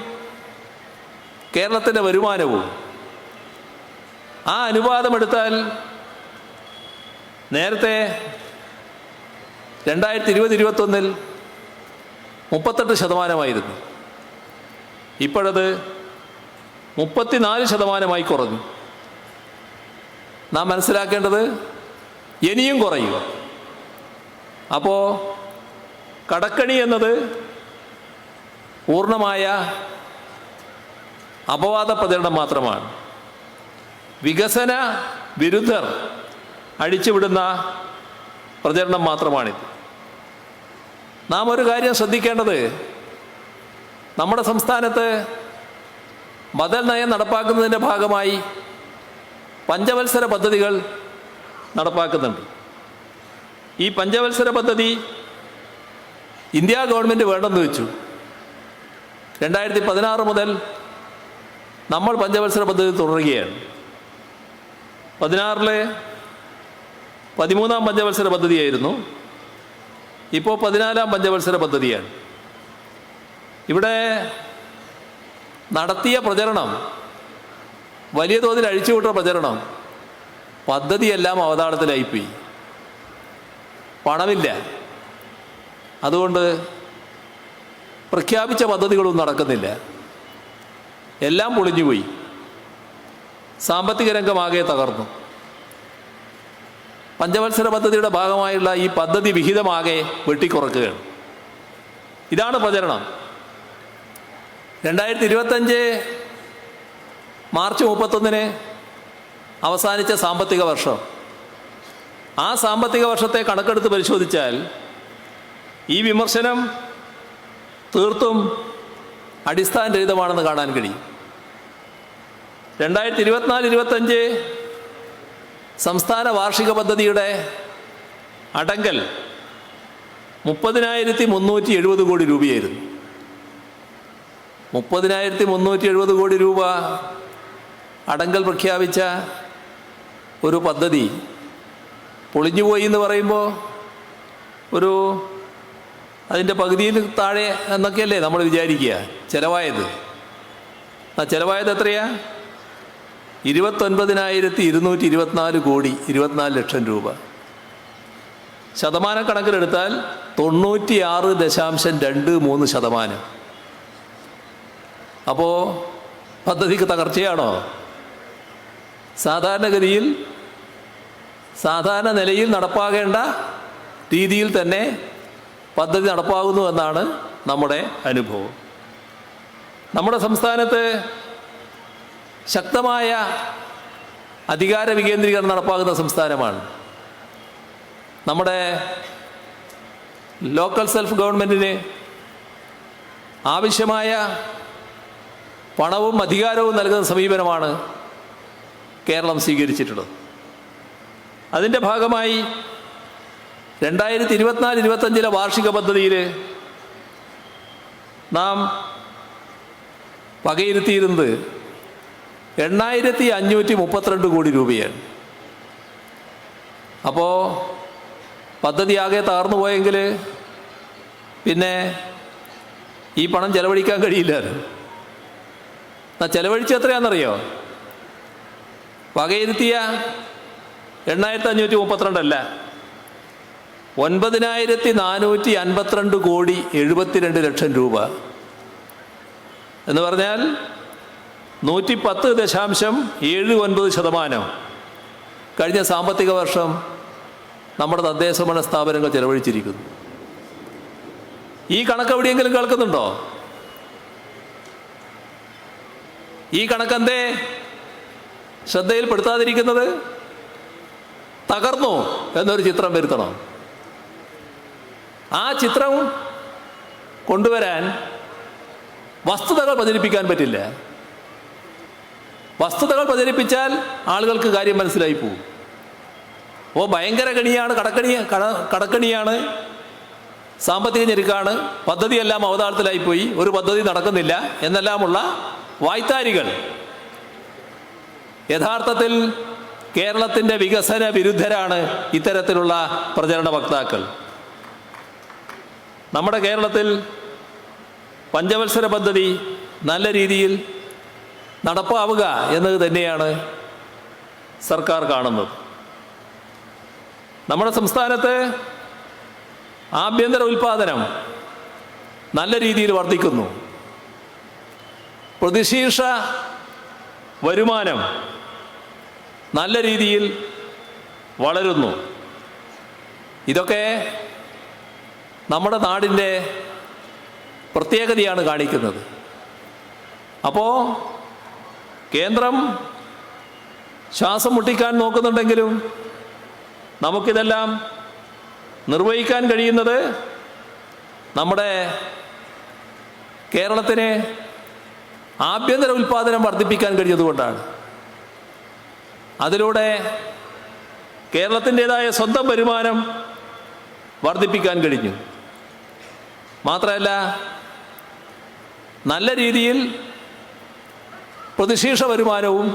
കേരളത്തിൻ്റെ വരുമാനവും ആ അനുപാതമെടുത്താൽ നേരത്തെ 2020-21 38%. ഇപ്പോഴത് 34% കുറഞ്ഞു. നാം മനസ്സിലാക്കേണ്ടത് ഇനിയും കുറയും. അപ്പോൾ കടക്കണി എന്നത് പൂർണ്ണമായ അപവാദ പ്രചരണം മാത്രമാണ്. വികസന വിരുദ്ധർ അഴിച്ചുവിടുന്ന പ്രചരണം മാത്രമാണിത്. നാം ഒരു കാര്യം ശ്രദ്ധിക്കേണ്ടത്, നമ്മുടെ സംസ്ഥാനത്ത് ബദൽ നയം നടപ്പാക്കുന്നതിൻ്റെ ഭാഗമായി പഞ്ചവത്സര പദ്ധതികൾ നടപ്പാക്കുന്നുണ്ട്. ഈ പഞ്ചവത്സര പദ്ധതി ഇന്ത്യ ഗവൺമെൻറ് വേണ്ടെന്ന് വെച്ചു. 2016 മുതൽ നമ്മൾ പഞ്ചവത്സര പദ്ധതി തുടരുകയാണ്. 16-ലെ 13-ാം പഞ്ചവത്സര പദ്ധതിയായിരുന്നു. ഇപ്പോൾ 14-ാം പഞ്ചവത്സര പദ്ധതിയാണ്. ഇവിടെ നടത്തിയ പ്രചരണം, വലിയ തോതിൽ അഴിച്ചുവിട്ട പ്രചരണം, പദ്ധതിയെല്ലാം അവതാളത്തിലായിപ്പോയി. പണമില്ല. അതുകൊണ്ട് പ്രഖ്യാപിച്ച പദ്ധതികളൊന്നും നടക്കുന്നില്ല. എല്ലാം പൊളിഞ്ഞുപോയി. സാമ്പത്തിക രംഗമാകെ തകർന്നു. പഞ്ചവത്സര പദ്ധതിയുടെ ഭാഗമായുള്ള ഈ പദ്ധതി വിഹിതമാകെ വെട്ടിക്കുറക്കുകയാണ്. ഇതാണ് പ്രചരണം. 2025 മാർച്ച് 31 അവസാനിച്ച സാമ്പത്തിക വർഷം, ആ സാമ്പത്തിക വർഷത്തെ കണക്കെടുത്ത് പരിശോധിച്ചാൽ ഈ വിമർശനം തീർത്തും അടിസ്ഥാനരഹിതമാണെന്ന് കാണാൻ കഴിയും. 2024-25 സംസ്ഥാന വാർഷിക പദ്ധതിയുടെ അടങ്കൽ 30,370 കോടി രൂപയായിരുന്നു. 30,370 കോടി രൂപ അടങ്കൽ പ്രഖ്യാപിച്ച ഒരു പദ്ധതി പൊളിഞ്ഞുപോയി എന്ന് പറയുമ്പോൾ അതിൻ്റെ പകുതിയിൽ താഴെ എന്നൊക്കെയല്ലേ നമ്മൾ വിചാരിക്കുക. ചിലവായത് എത്രയാ? 29,224 കോടി, 24 ലക്ഷം രൂപ. ശതമാനക്കണക്കിലെടുത്താൽ 96.23%. അപ്പോൾ പദ്ധതിക്ക് തകർച്ചയാണോ? സാധാരണഗതിയിൽ സാധാരണ നിലയിൽ നടപ്പാകേണ്ട രീതിയിൽ തന്നെ പദ്ധതി നടപ്പാകുന്നു എന്നാണ് നമ്മുടെ അനുഭവം. നമ്മുടെ സംസ്ഥാനത്ത് ശക്തമായ അധികാര വികേന്ദ്രീകരണം നടപ്പാകുന്ന സംസ്ഥാനമാണ്. നമ്മുടെ ലോക്കൽ സെൽഫ് ഗവൺമെൻറ്റിന് ആവശ്യമായ പണവും അധികാരവും നൽകുന്ന സമീപനമാണ് കേരളം സ്വീകരിച്ചിട്ടുള്ളത്. അതിൻ്റെ ഭാഗമായി 2024-25 വാർഷിക പദ്ധതിയിൽ നാം വകയിരുത്തിയിരുന്നത് 8,532 കോടി രൂപയാണ്. അപ്പോൾ പദ്ധതി ആകെ തകർന്നു പോയെങ്കിൽ പിന്നെ ഈ പണം ചെലവഴിക്കാൻ കഴിയില്ല. ചെലവഴിച്ച് എത്രയാണെന്നറിയോ? വകയിരുത്തിയ 8,532 അല്ല, 9,452 കോടി 72 ലക്ഷം രൂപ എന്ന് പറഞ്ഞാൽ 110.79% കഴിഞ്ഞ സാമ്പത്തിക വർഷം നമ്മുടെ തദ്ദേശഭരണ സ്ഥാപനങ്ങൾ ചെലവഴിച്ചിരിക്കുന്നു. ഈ കണക്ക് എവിടെയെങ്കിലും കേൾക്കുന്നുണ്ടോ? ഈ കണക്കെന്തേ ശ്രദ്ധയിൽപ്പെടുത്താതിരിക്കുന്നത്? തകർന്നു എന്നൊരു ചിത്രം വരുത്തണം. ആ ചിത്രം കൊണ്ടുവരാൻ വസ്തുതകൾ പ്രചരിപ്പിക്കാൻ പറ്റില്ല. വസ്തുതകൾ പ്രചരിപ്പിച്ചാൽ ആളുകൾക്ക് കാര്യം മനസ്സിലായി പോകും. അപ്പോൾ ഭയങ്കര കണിയാണ്, കടക്കണിയാണ്, സാമ്പത്തിക ഞെരുക്കാണ്, പദ്ധതിയെല്ലാം അവതാളത്തിലായിപ്പോയി, ഒരു പദ്ധതി നടക്കുന്നില്ല എന്നെല്ലാമുള്ള വായ്ത്താരികൾ യഥാർത്ഥത്തിൽ കേരളത്തിൻ്റെ വികസന വിരുദ്ധരാണ് ഇത്തരത്തിലുള്ള പ്രചരണ വക്താക്കൾ. നമ്മുടെ കേരളത്തിൽ പഞ്ചവത്സര പദ്ധതി നല്ല രീതിയിൽ നടപ്പാവുക എന്നത് തന്നെയാണ് സർക്കാർ കാണുന്നത്. നമ്മുടെ സംസ്ഥാനത്ത് ആഭ്യന്തര ഉൽപ്പാദനം നല്ല രീതിയിൽ വർദ്ധിക്കുന്നു. പ്രതിശീർഷ വരുമാനം നല്ല രീതിയിൽ വളരുന്നു. ഇതൊക്കെ നമ്മുടെ നാടിൻ്റെ പ്രത്യേകതയാണ് കാണിക്കുന്നത്. അപ്പോൾ കേന്ദ്രം ശ്വാസം മുട്ടിക്കാൻ നോക്കുന്നുണ്ടെങ്കിലും നമുക്കിതെല്ലാം നിർവഹിക്കാൻ കഴിയുന്നത് നമ്മുടെ കേരളത്തിന് ആഭ്യന്തര ഉൽപ്പാദനം വർദ്ധിപ്പിക്കാൻ കഴിഞ്ഞതുകൊണ്ടാണ്. അതിലൂടെ കേരളത്തിൻ്റെതായ സ്വന്തം വരുമാനം വർദ്ധിപ്പിക്കാൻ കഴിഞ്ഞു. മാത്രമല്ല നല്ല രീതിയിൽ പ്രതിശീർഷ വരുമാനവും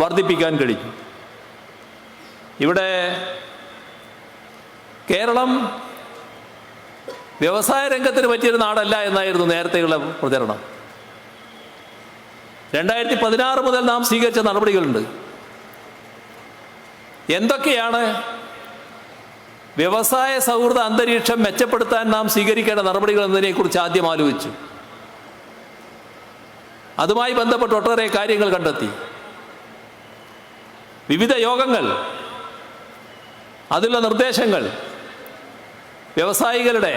വർദ്ധിപ്പിക്കാൻ കഴിഞ്ഞു. ഇവിടെ കേരളം വ്യവസായ രംഗത്തിന് പറ്റിയൊരു നാടല്ല എന്നായിരുന്നു നേരത്തെയുള്ള പ്രചരണം. 2016 മുതൽ നാം സ്വീകരിച്ച നടപടികളുണ്ട്. എന്തൊക്കെയാണ് വ്യവസായ സൗഹൃദ അന്തരീക്ഷം മെച്ചപ്പെടുത്താൻ നാം സ്വീകരിക്കേണ്ട നടപടികൾ എന്നതിനെക്കുറിച്ച് ആദ്യം ആലോചിച്ചു. അതുമായി ബന്ധപ്പെട്ട് ഒട്ടേറെ കാര്യങ്ങൾ കണ്ടെത്തി. വിവിധ യോഗങ്ങൾ, അതിലുള്ള നിർദ്ദേശങ്ങൾ, വ്യവസായികളുടെ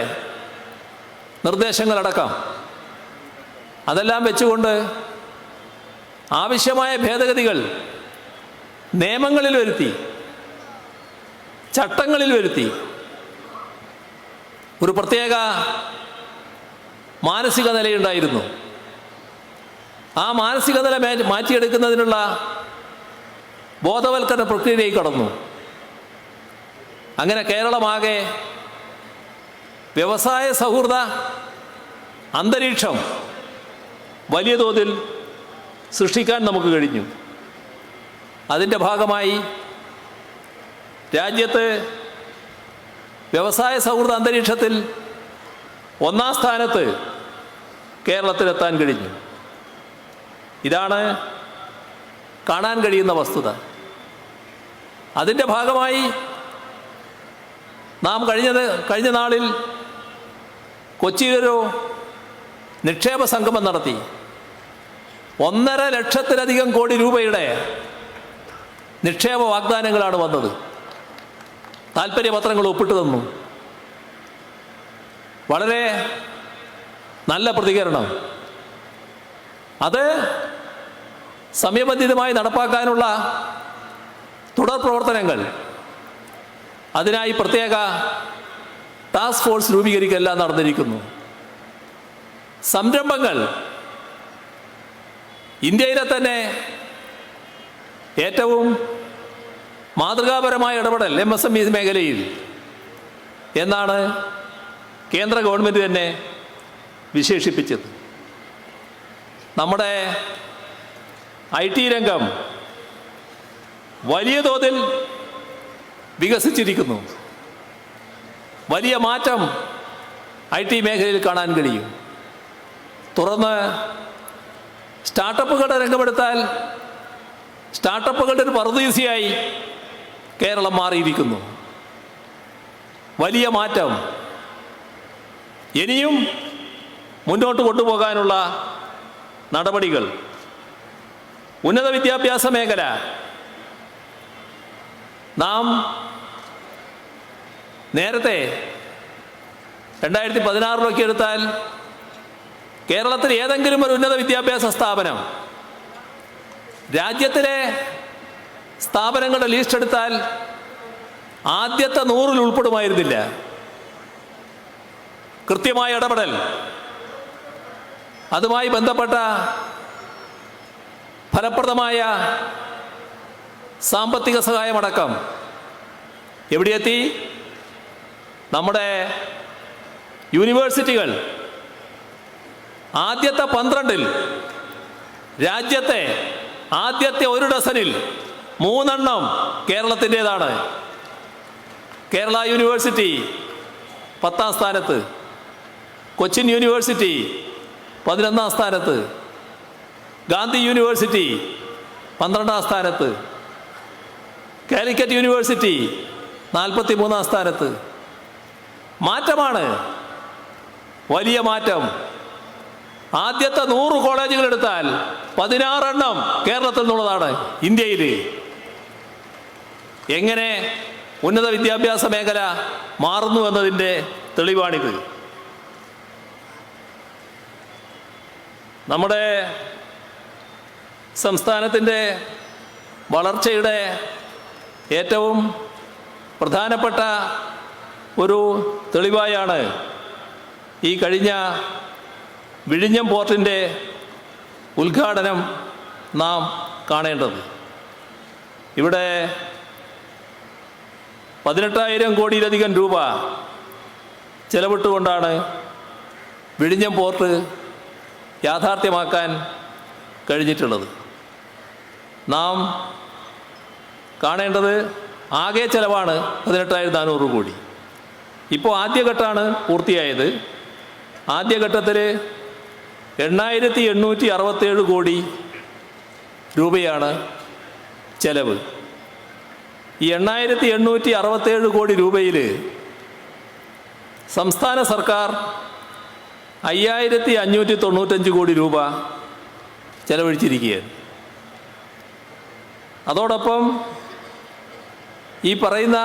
നിർദ്ദേശങ്ങളടക്കം അതെല്ലാം വെച്ചുകൊണ്ട് ആവശ്യമായ ഭേദഗതികൾ നിയമങ്ങളിൽ വരുത്തി, ചട്ടങ്ങളിൽ വരുത്തി, ഒരു പ്രത്യേക മാനസിക നിലയുണ്ടായിരുന്നു. ആ മാനസിക നില മാറ്റിയെടുക്കുന്നതിനുള്ള ബോധവൽക്കരണ പ്രക്രിയയിലേക്ക് കടന്നു. അങ്ങനെ കേരളമാകെ വ്യവസായ സൗഹൃദ അന്തരീക്ഷം വലിയ തോതിൽ സൃഷ്ടിക്കാൻ നമുക്ക് കഴിഞ്ഞു. അതിൻ്റെ ഭാഗമായി രാജ്യത്ത് വ്യവസായ സൗഹൃദ അന്തരീക്ഷത്തിൽ ഒന്നാം സ്ഥാനത്ത് കേരളത്തിലെത്താൻ കഴിഞ്ഞു. ഇതാണ് കാണാൻ കഴിയുന്ന വസ്തുത. അതിൻ്റെ ഭാഗമായി നാം കഴിഞ്ഞ നാളിൽ കൊച്ചിയിലൊരു നിക്ഷേപ സംഗമം നടത്തി. 1.5 ലക്ഷത്തിലധികം കോടി രൂപയുടെ നിക്ഷേപ വാഗ്ദാനങ്ങളാണ് വന്നത്. താൽപ്പര്യപത്രങ്ങൾ ഒപ്പിട്ട് തന്നു. വളരെ നല്ല പ്രതികരണം. അത് സമയബന്ധിതമായി നടപ്പാക്കാനുള്ള തുടർ പ്രവർത്തനങ്ങൾ, അതിനായി പ്രത്യേക ടാസ്ക് ഫോഴ്സ് രൂപീകരിക്കുകയെല്ലാം നടന്നിരിക്കുന്നു. സംരംഭങ്ങൾ ഇന്ത്യയിലെ തന്നെ ഏറ്റവും മാതൃകാപരമായ ഇടപെടൽ MSME മേഖലയിൽ എന്നാണ് കേന്ദ്ര ഗവൺമെൻറ് തന്നെ വിശേഷിപ്പിച്ചത്. നമ്മുടെ IT രംഗം വലിയ തോതിൽ വികസിച്ചിരിക്കുന്നു. വലിയ മാറ്റം IT മേഖലയിൽ കാണാൻ കഴിയും. തുറന്ന് സ്റ്റാർട്ടപ്പുകളുടെ രംഗമെടുത്താൽ സ്റ്റാർട്ടപ്പുകളുടെ ഒരു പറുദീസയായി കേരളം മാറിയിരിക്കുന്നു. വലിയ മാറ്റം ഇനിയും മുന്നോട്ട് കൊണ്ടുപോകാനുള്ള നടപടികൾ. ഉന്നത വിദ്യാഭ്യാസ മേഖല നാം നേരത്തെ 2016 എടുത്താൽ കേരളത്തിൽ ഏതെങ്കിലും ഒരു ഉന്നത വിദ്യാഭ്യാസ സ്ഥാപനം രാജ്യത്തിലെ സ്ഥാപനങ്ങളുടെ ലിസ്റ്റ് എടുത്താൽ ആദ്യത്തെ 100-ൽ ഉൾപ്പെടുമായിരുന്നില്ല. കൃത്യമായ ഇടപെടൽ, അതുമായി ബന്ധപ്പെട്ട ഫലപ്രദമായ സാമ്പത്തിക സഹായമടക്കം എവിടെയെത്തി? നമ്മുടെ യൂണിവേഴ്സിറ്റികൾ ആദ്യത്തെ 12-ൽ രാജ്യത്തെ ആദ്യത്തെ 1 ഡസനിൽ 3 എണ്ണം കേരളത്തിൻ്റേതാണ്. കേരള യൂണിവേഴ്സിറ്റി 10ാം സ്ഥാനത്ത്, കൊച്ചിൻ യൂണിവേഴ്സിറ്റി 11ാം സ്ഥാനത്ത്, ഗാന്ധി യൂണിവേഴ്സിറ്റി 12ാം സ്ഥാനത്ത്, കാലിക്കറ്റ് യൂണിവേഴ്സിറ്റി 43ാം സ്ഥാനത്ത്. മാറ്റമാണ്, വലിയ മാറ്റം. ആദ്യത്തെ 100 കോളേജുകൾ എടുത്താൽ 16 എണ്ണം കേരളത്തിൽ നിന്നുള്ളതാണ്. ഇന്ത്യയിൽ എങ്ങനെ ഉന്നത വിദ്യാഭ്യാസ മേഖല മാറുന്നു എന്നതിൻ്റെ തെളിവാണിത്. നമ്മുടെ സംസ്ഥാനത്തിൻ്റെ വളർച്ചയുടെ ഏറ്റവും പ്രധാനപ്പെട്ട ഒരു തെളിവായാണ് ഈ കഴിഞ്ഞ വിഴിഞ്ഞം പോർട്ടിൻ്റെ ഉദ്ഘാടനം നാം കാണേണ്ടത്. ഇവിടെ 18,000 കോടിയിലധികം രൂപ ചെലവിട്ടുകൊണ്ടാണ് വിഴിഞ്ഞം പോർട്ട് യാഥാർത്ഥ്യമാക്കാൻ കഴിഞ്ഞിട്ടുള്ളത്. നാം കാണേണ്ടത് ആകെ ചെലവാണ് 18,400 കോടി. ഇപ്പോൾ ആദ്യഘട്ടമാണ് പൂർത്തിയായത്. ആദ്യഘട്ടത്തിൽ 8,867 കോടി രൂപയാണ് ചെലവ്. ഈ 8,867 കോടി രൂപയിൽ സംസ്ഥാന സർക്കാർ 5,595 കോടി രൂപ ചെലവഴിച്ചിരിക്കുകയാണ്. അതോടൊപ്പം ഈ പറയുന്ന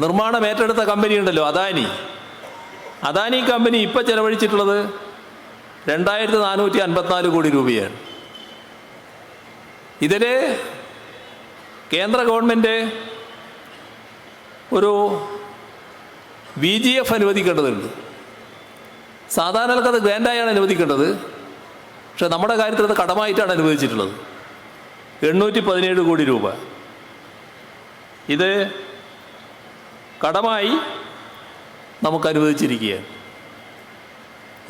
നിർമ്മാണം ഏറ്റെടുത്ത കമ്പനി ഉണ്ടല്ലോ, അദാനി കമ്പനി ഇപ്പോൾ ചെലവഴിച്ചിട്ടുള്ളത് 2454 കോടി രൂപയാണ്. ഇതിൽ കേന്ദ്ര ഗവൺമെൻറ് ഒരു VGF അനുവദിക്കേണ്ടതുണ്ട്. സാധാരണക്കാർക്ക് അത് ഗ്രാൻഡായാണ് അനുവദിക്കേണ്ടത്. പക്ഷെ നമ്മുടെ കാര്യത്തിൽ അത് കടമായിട്ടാണ് അനുവദിച്ചിട്ടുള്ളത്. 817 കോടി രൂപ ഇത് കടമായി നമുക്ക് അനുവദിച്ചിരിക്കുകയാണ്.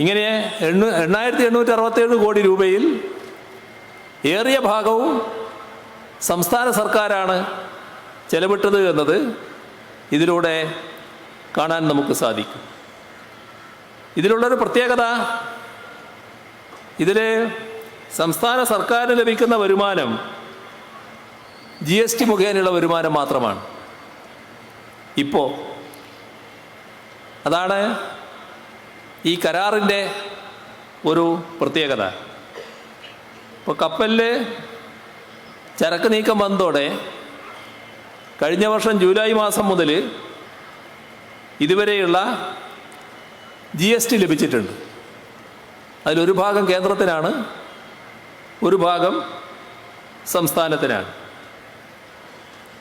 ഇങ്ങനെ 8867 കോടി രൂപയിൽ ഏറിയ ഭാഗവും സംസ്ഥാന സർക്കാരാണ് ചെലവിട്ടത് എന്നത് ഇതിലൂടെ കാണാൻ നമുക്ക് സാധിക്കും. ഇതിലുള്ളൊരു പ്രത്യേകത, ഇതിൽ സംസ്ഥാന സർക്കാരിന് ലഭിക്കുന്ന വരുമാനം GST മുഖേനയുള്ള വരുമാനം മാത്രമാണ് ഇപ്പോൾ. അതാണ് ഈ കരാറിൻ്റെ ഒരു പ്രത്യേകത. ഇപ്പോൾ കപ്പലിൽ ചരക്ക് നീക്കം വന്നതോടെ കഴിഞ്ഞ വർഷം ജൂലൈ മാസം മുതൽ ഇതുവരെയുള്ള GST ലഭിച്ചിട്ടുണ്ട്. അതിലൊരു ഭാഗം കേന്ദ്രത്തിനാണ്, ഒരു ഭാഗം സംസ്ഥാനത്തിനാണ്.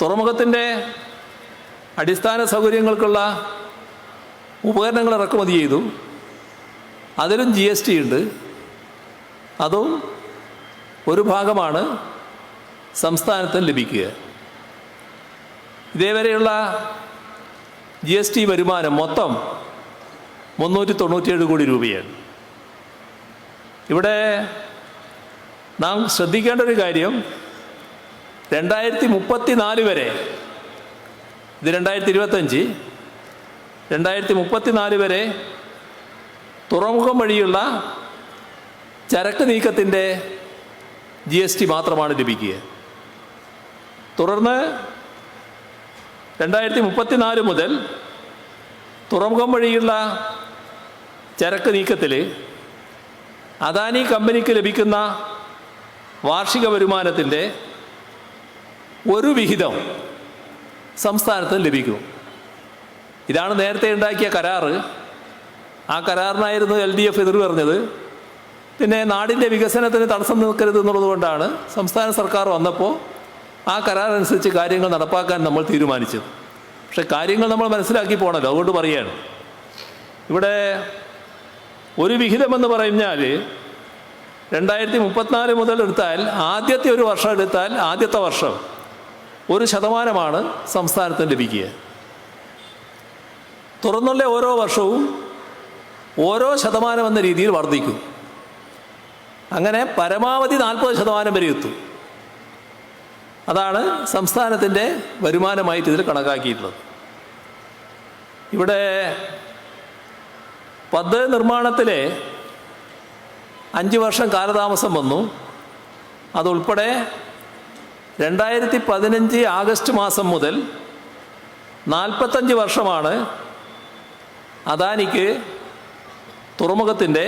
തുറമുഖത്തിൻ്റെ അടിസ്ഥാന സൗകര്യങ്ങൾക്കുള്ള ഉപകരണങ്ങൾ ഇറക്കുമതി ചെയ്തു, അതിലും GST ഉണ്ട്. അതും ഒരു ഭാഗമാണ് സംസ്ഥാനത്തിന് ലഭിക്കുക. ഇതേവരെയുള്ള GST വരുമാനം മൊത്തം 397 കോടി രൂപയാണ്. ഇവിടെ നാം ശ്രദ്ധിക്കേണ്ട ഒരു കാര്യം, 2034 വരെ, ഇത് 2025, 2034 വരെ തുറമുഖം വഴിയുള്ള ചരക്ക് നീക്കത്തിൻ്റെ GST മാത്രമാണ് ലഭിക്കുക. തുടർന്ന് 2034 മുതൽ തുറമുഖം വഴിയുള്ള ചരക്ക് നീക്കത്തിൽ അദാനി കമ്പനിക്ക് ലഭിക്കുന്ന വാർഷിക വരുമാനത്തിൻ്റെ ഒരു വിഹിതം സംസ്ഥാനത്തിന് ലഭിക്കും. ഇതാണ് നേരത്തെ ഉണ്ടാക്കിയ കരാറ്. ആ കരാറിനായിരുന്നു LDF എതിർ പറഞ്ഞത്. പിന്നെ നാടിൻ്റെ വികസനത്തിന് തടസ്സം നിൽക്കരുത് എന്നുള്ളത് കൊണ്ടാണ് സംസ്ഥാന സർക്കാർ വന്നപ്പോൾ ആ കരാറനുസരിച്ച് കാര്യങ്ങൾ നടപ്പാക്കാൻ നമ്മൾ തീരുമാനിച്ചത്. പക്ഷെ കാര്യങ്ങൾ നമ്മൾ മനസ്സിലാക്കി പോകണമല്ലോ, അതുകൊണ്ട് പറയുകയാണ്. ഇവിടെ ഒരു വിഹിതമെന്ന് പറഞ്ഞാൽ 2034 മുതൽ എടുത്താൽ, ആദ്യത്തെ ഒരു വർഷം എടുത്താൽ ആദ്യത്തെ വർഷം 1% സംസ്ഥാനത്തിന് ലഭിക്കുക. തുറന്നുള്ള ഓരോ വർഷവും ഓരോ ശതമാനം എന്ന രീതിയിൽ വർദ്ധിക്കും. അങ്ങനെ പരമാവധി 40% വരെ എത്തും. അതാണ് സംസ്ഥാനത്തിൻ്റെ വരുമാനമായിട്ട് ഇതിൽ കണക്കാക്കിയിട്ടുള്ളത്. ഇവിടെ പദ്ധതി നിർമ്മാണത്തിലെ 5 വർഷം കാലതാമസം വന്നു. അതുൾപ്പെടെ 2015 ആഗസ്റ്റ് മാസം മുതൽ 45 വർഷമാണ് അദാനിക്ക് തുറമുഖത്തിൻ്റെ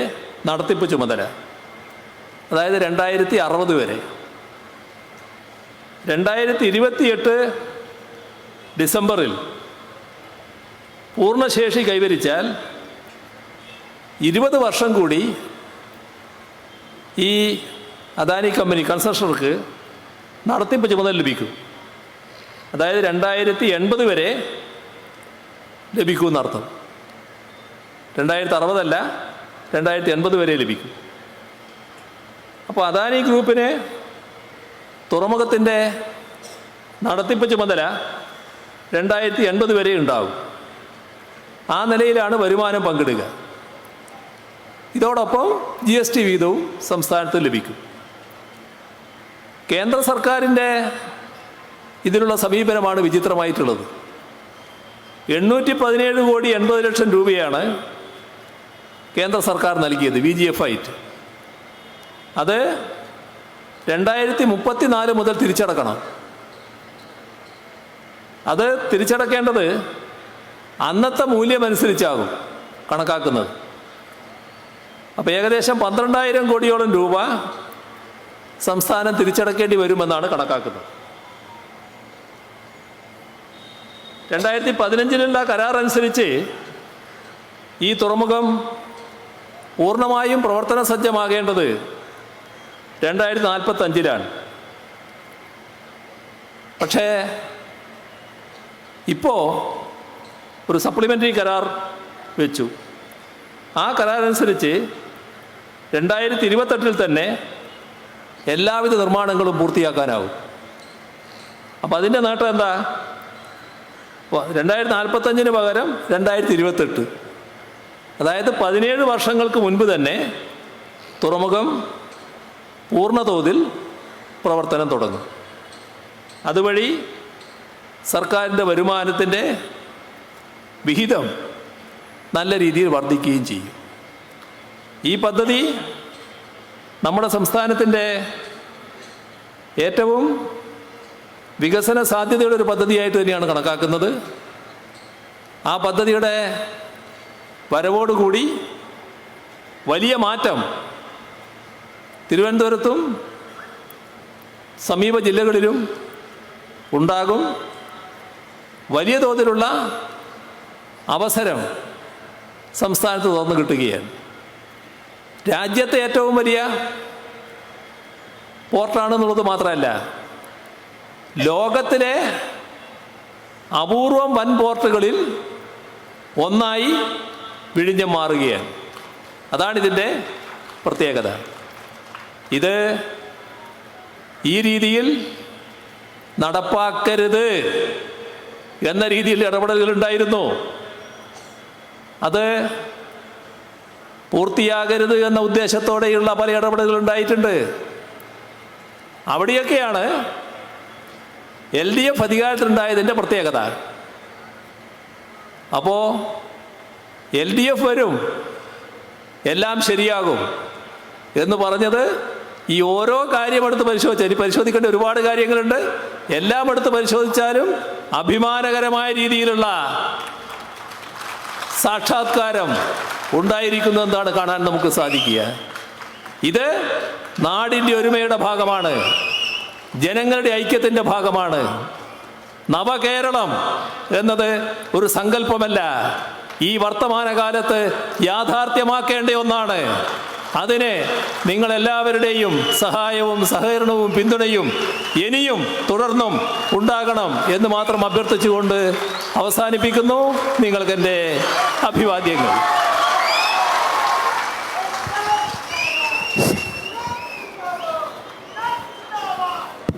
നടത്തിപ്പ് ചുമതല. അതായത് 2060 വരെ. 2028 ഡിസംബറിൽ പൂർണ്ണശേഷി കൈവരിച്ചാൽ 20 വർഷം കൂടി ഈ അദാനി കമ്പനി കൺസെഷണർക്ക് നടത്തിപ്പ് ചുമതല ലഭിക്കും. അതായത് 2080 വരെ ലഭിക്കുമെന്നർത്ഥം. 2060 അല്ല, 2080 വരെ ലഭിക്കും. അപ്പോൾ അദാനി ഗ്രൂപ്പിന് തുറമുഖത്തിൻ്റെ നടത്തിപ്പ് ചുമതല 2080 വരെ ഉണ്ടാകും. ആ നിലയിലാണ് വരുമാനം പങ്കിടുക. ഇതോടൊപ്പം GST വീതവും സംസ്ഥാനത്ത് ലഭിക്കും. കേന്ദ്ര സർക്കാരിൻ്റെ ഇതിലുള്ള സമീപനമാണ് വിചിത്രമായിട്ടുള്ളത്. 817 കോടി 80 ലക്ഷം രൂപയാണ് കേന്ദ്ര സർക്കാർ നൽകിയത് VGF ആയിട്ട്. അത് 2034 മുതൽ തിരിച്ചടക്കണം. അത് തിരിച്ചടക്കേണ്ടത് അന്നത്തെ മൂല്യമനുസരിച്ചാകും കണക്കാക്കുന്നത്. അപ്പോൾ ഏകദേശം 12,000 കോടിയോളം രൂപ സംസ്ഥാനം തിരിച്ചടക്കേണ്ടി വരുമെന്നാണ് കണക്കാക്കുന്നത്. 2015 കരാർ അനുസരിച്ച് ഈ തുറമുഖം പൂർണ്ണമായും പ്രവർത്തന സജ്ജമാകേണ്ടത് 2045-ലാണ്. പക്ഷേ ഇപ്പോൾ ഒരു സപ്ലിമെൻ്ററി കരാർ വെച്ചു. ആ കരാറനുസരിച്ച് 2028-ൽ തന്നെ എല്ലാവിധ നിർമ്മാണങ്ങളും പൂർത്തിയാക്കാനാവും. അപ്പോൾ അതിൻ്റെ നേട്ടം എന്താ? 2045-ന് പകരം 2028, അതായത് 17 വർഷങ്ങൾക്ക് മുൻപ് തന്നെ തുറമുഖം പൂർണ്ണതോതിൽ പ്രവർത്തനം തുടങ്ങും. അതുവഴി സർക്കാരിൻ്റെ വരുമാനത്തിൻ്റെ വിഹിതം നല്ല രീതിയിൽ വർദ്ധിക്കുകയും ചെയ്യും. ഈ പദ്ധതി നമ്മുടെ സംസ്ഥാനത്തിൻ്റെ ഏറ്റവും വികസന സാധ്യതയുടെ ഒരു പദ്ധതിയായിട്ട് തന്നെയാണ് കണക്കാക്കുന്നത്. ആ പദ്ധതിയുടെ വരവോടുകൂടി വലിയ മാറ്റം തിരുവനന്തപുരത്തും സമീപ ജില്ലകളിലും ഉണ്ടാകും. വലിയ തോതിലുള്ള അവസരം സംസ്ഥാനത്ത് തുറന്നു കിട്ടുകയാണ്. രാജ്യത്തെ ഏറ്റവും വലിയ പോർട്ടാണെന്നുള്ളത് മാത്രമല്ല, ലോകത്തിലെ അപൂർവം വൻ പോർട്ടുകളിൽ ഒന്നായി വിഴിഞ്ഞം മാറുകയാണ്. അതാണിതിൻ്റെ പ്രത്യേകത. ഇത് ഈ രീതിയിൽ നടപ്പാക്കരുത് എന്ന രീതിയിൽ ഇടപെടലുകളുണ്ടായിരുന്നു. അത് പൂർത്തിയാകരുത് എന്ന ഉദ്ദേശത്തോടെയുള്ള പല ഇടപെടലുകളുണ്ടായിട്ടുണ്ട്. അവിടെയൊക്കെയാണ് LDF അധികാരത്തിലുണ്ടായതിൻ്റെ പ്രത്യേകത. അപ്പോൾ LDF വരും, എല്ലാം ശരിയാകും എന്ന് പറഞ്ഞത് ഈ ഓരോ കാര്യം എടുത്ത് പരിശോധിച്ചാൽ, ഇനി പരിശോധിക്കേണ്ട ഒരുപാട് കാര്യങ്ങളുണ്ട്, എല്ലാം എടുത്ത് പരിശോധിച്ചാലും അഭിമാനകരമായ രീതിയിലുള്ള സാക്ഷാത്കാരം ഉണ്ടായിരിക്കുന്നു എന്നാണ് കാണാൻ നമുക്ക് സാധിക്കുക. ഇത് നാടിൻ്റെ ഒരുമയുടെ ഭാഗമാണ്, ജനങ്ങളുടെ ഐക്യത്തിൻ്റെ ഭാഗമാണ്. നവകേരളം എന്നത് ഒരു സങ്കല്പമല്ല, ഈ വർത്തമാനകാലത്ത് യാഥാർത്ഥ്യമാക്കേണ്ട ഒന്നാണ്. അതിന് നിങ്ങളെല്ലാവരുടെയും സഹായവും സഹകരണവും പിന്തുണയും ഇനിയും തുടർന്നും ഉണ്ടാകണം എന്ന് മാത്രം അഭ്യർത്ഥിച്ചുകൊണ്ട് അവസാനിപ്പിക്കുന്നു. നിങ്ങൾക്കെൻ്റെ അഭിവാദ്യങ്ങൾ.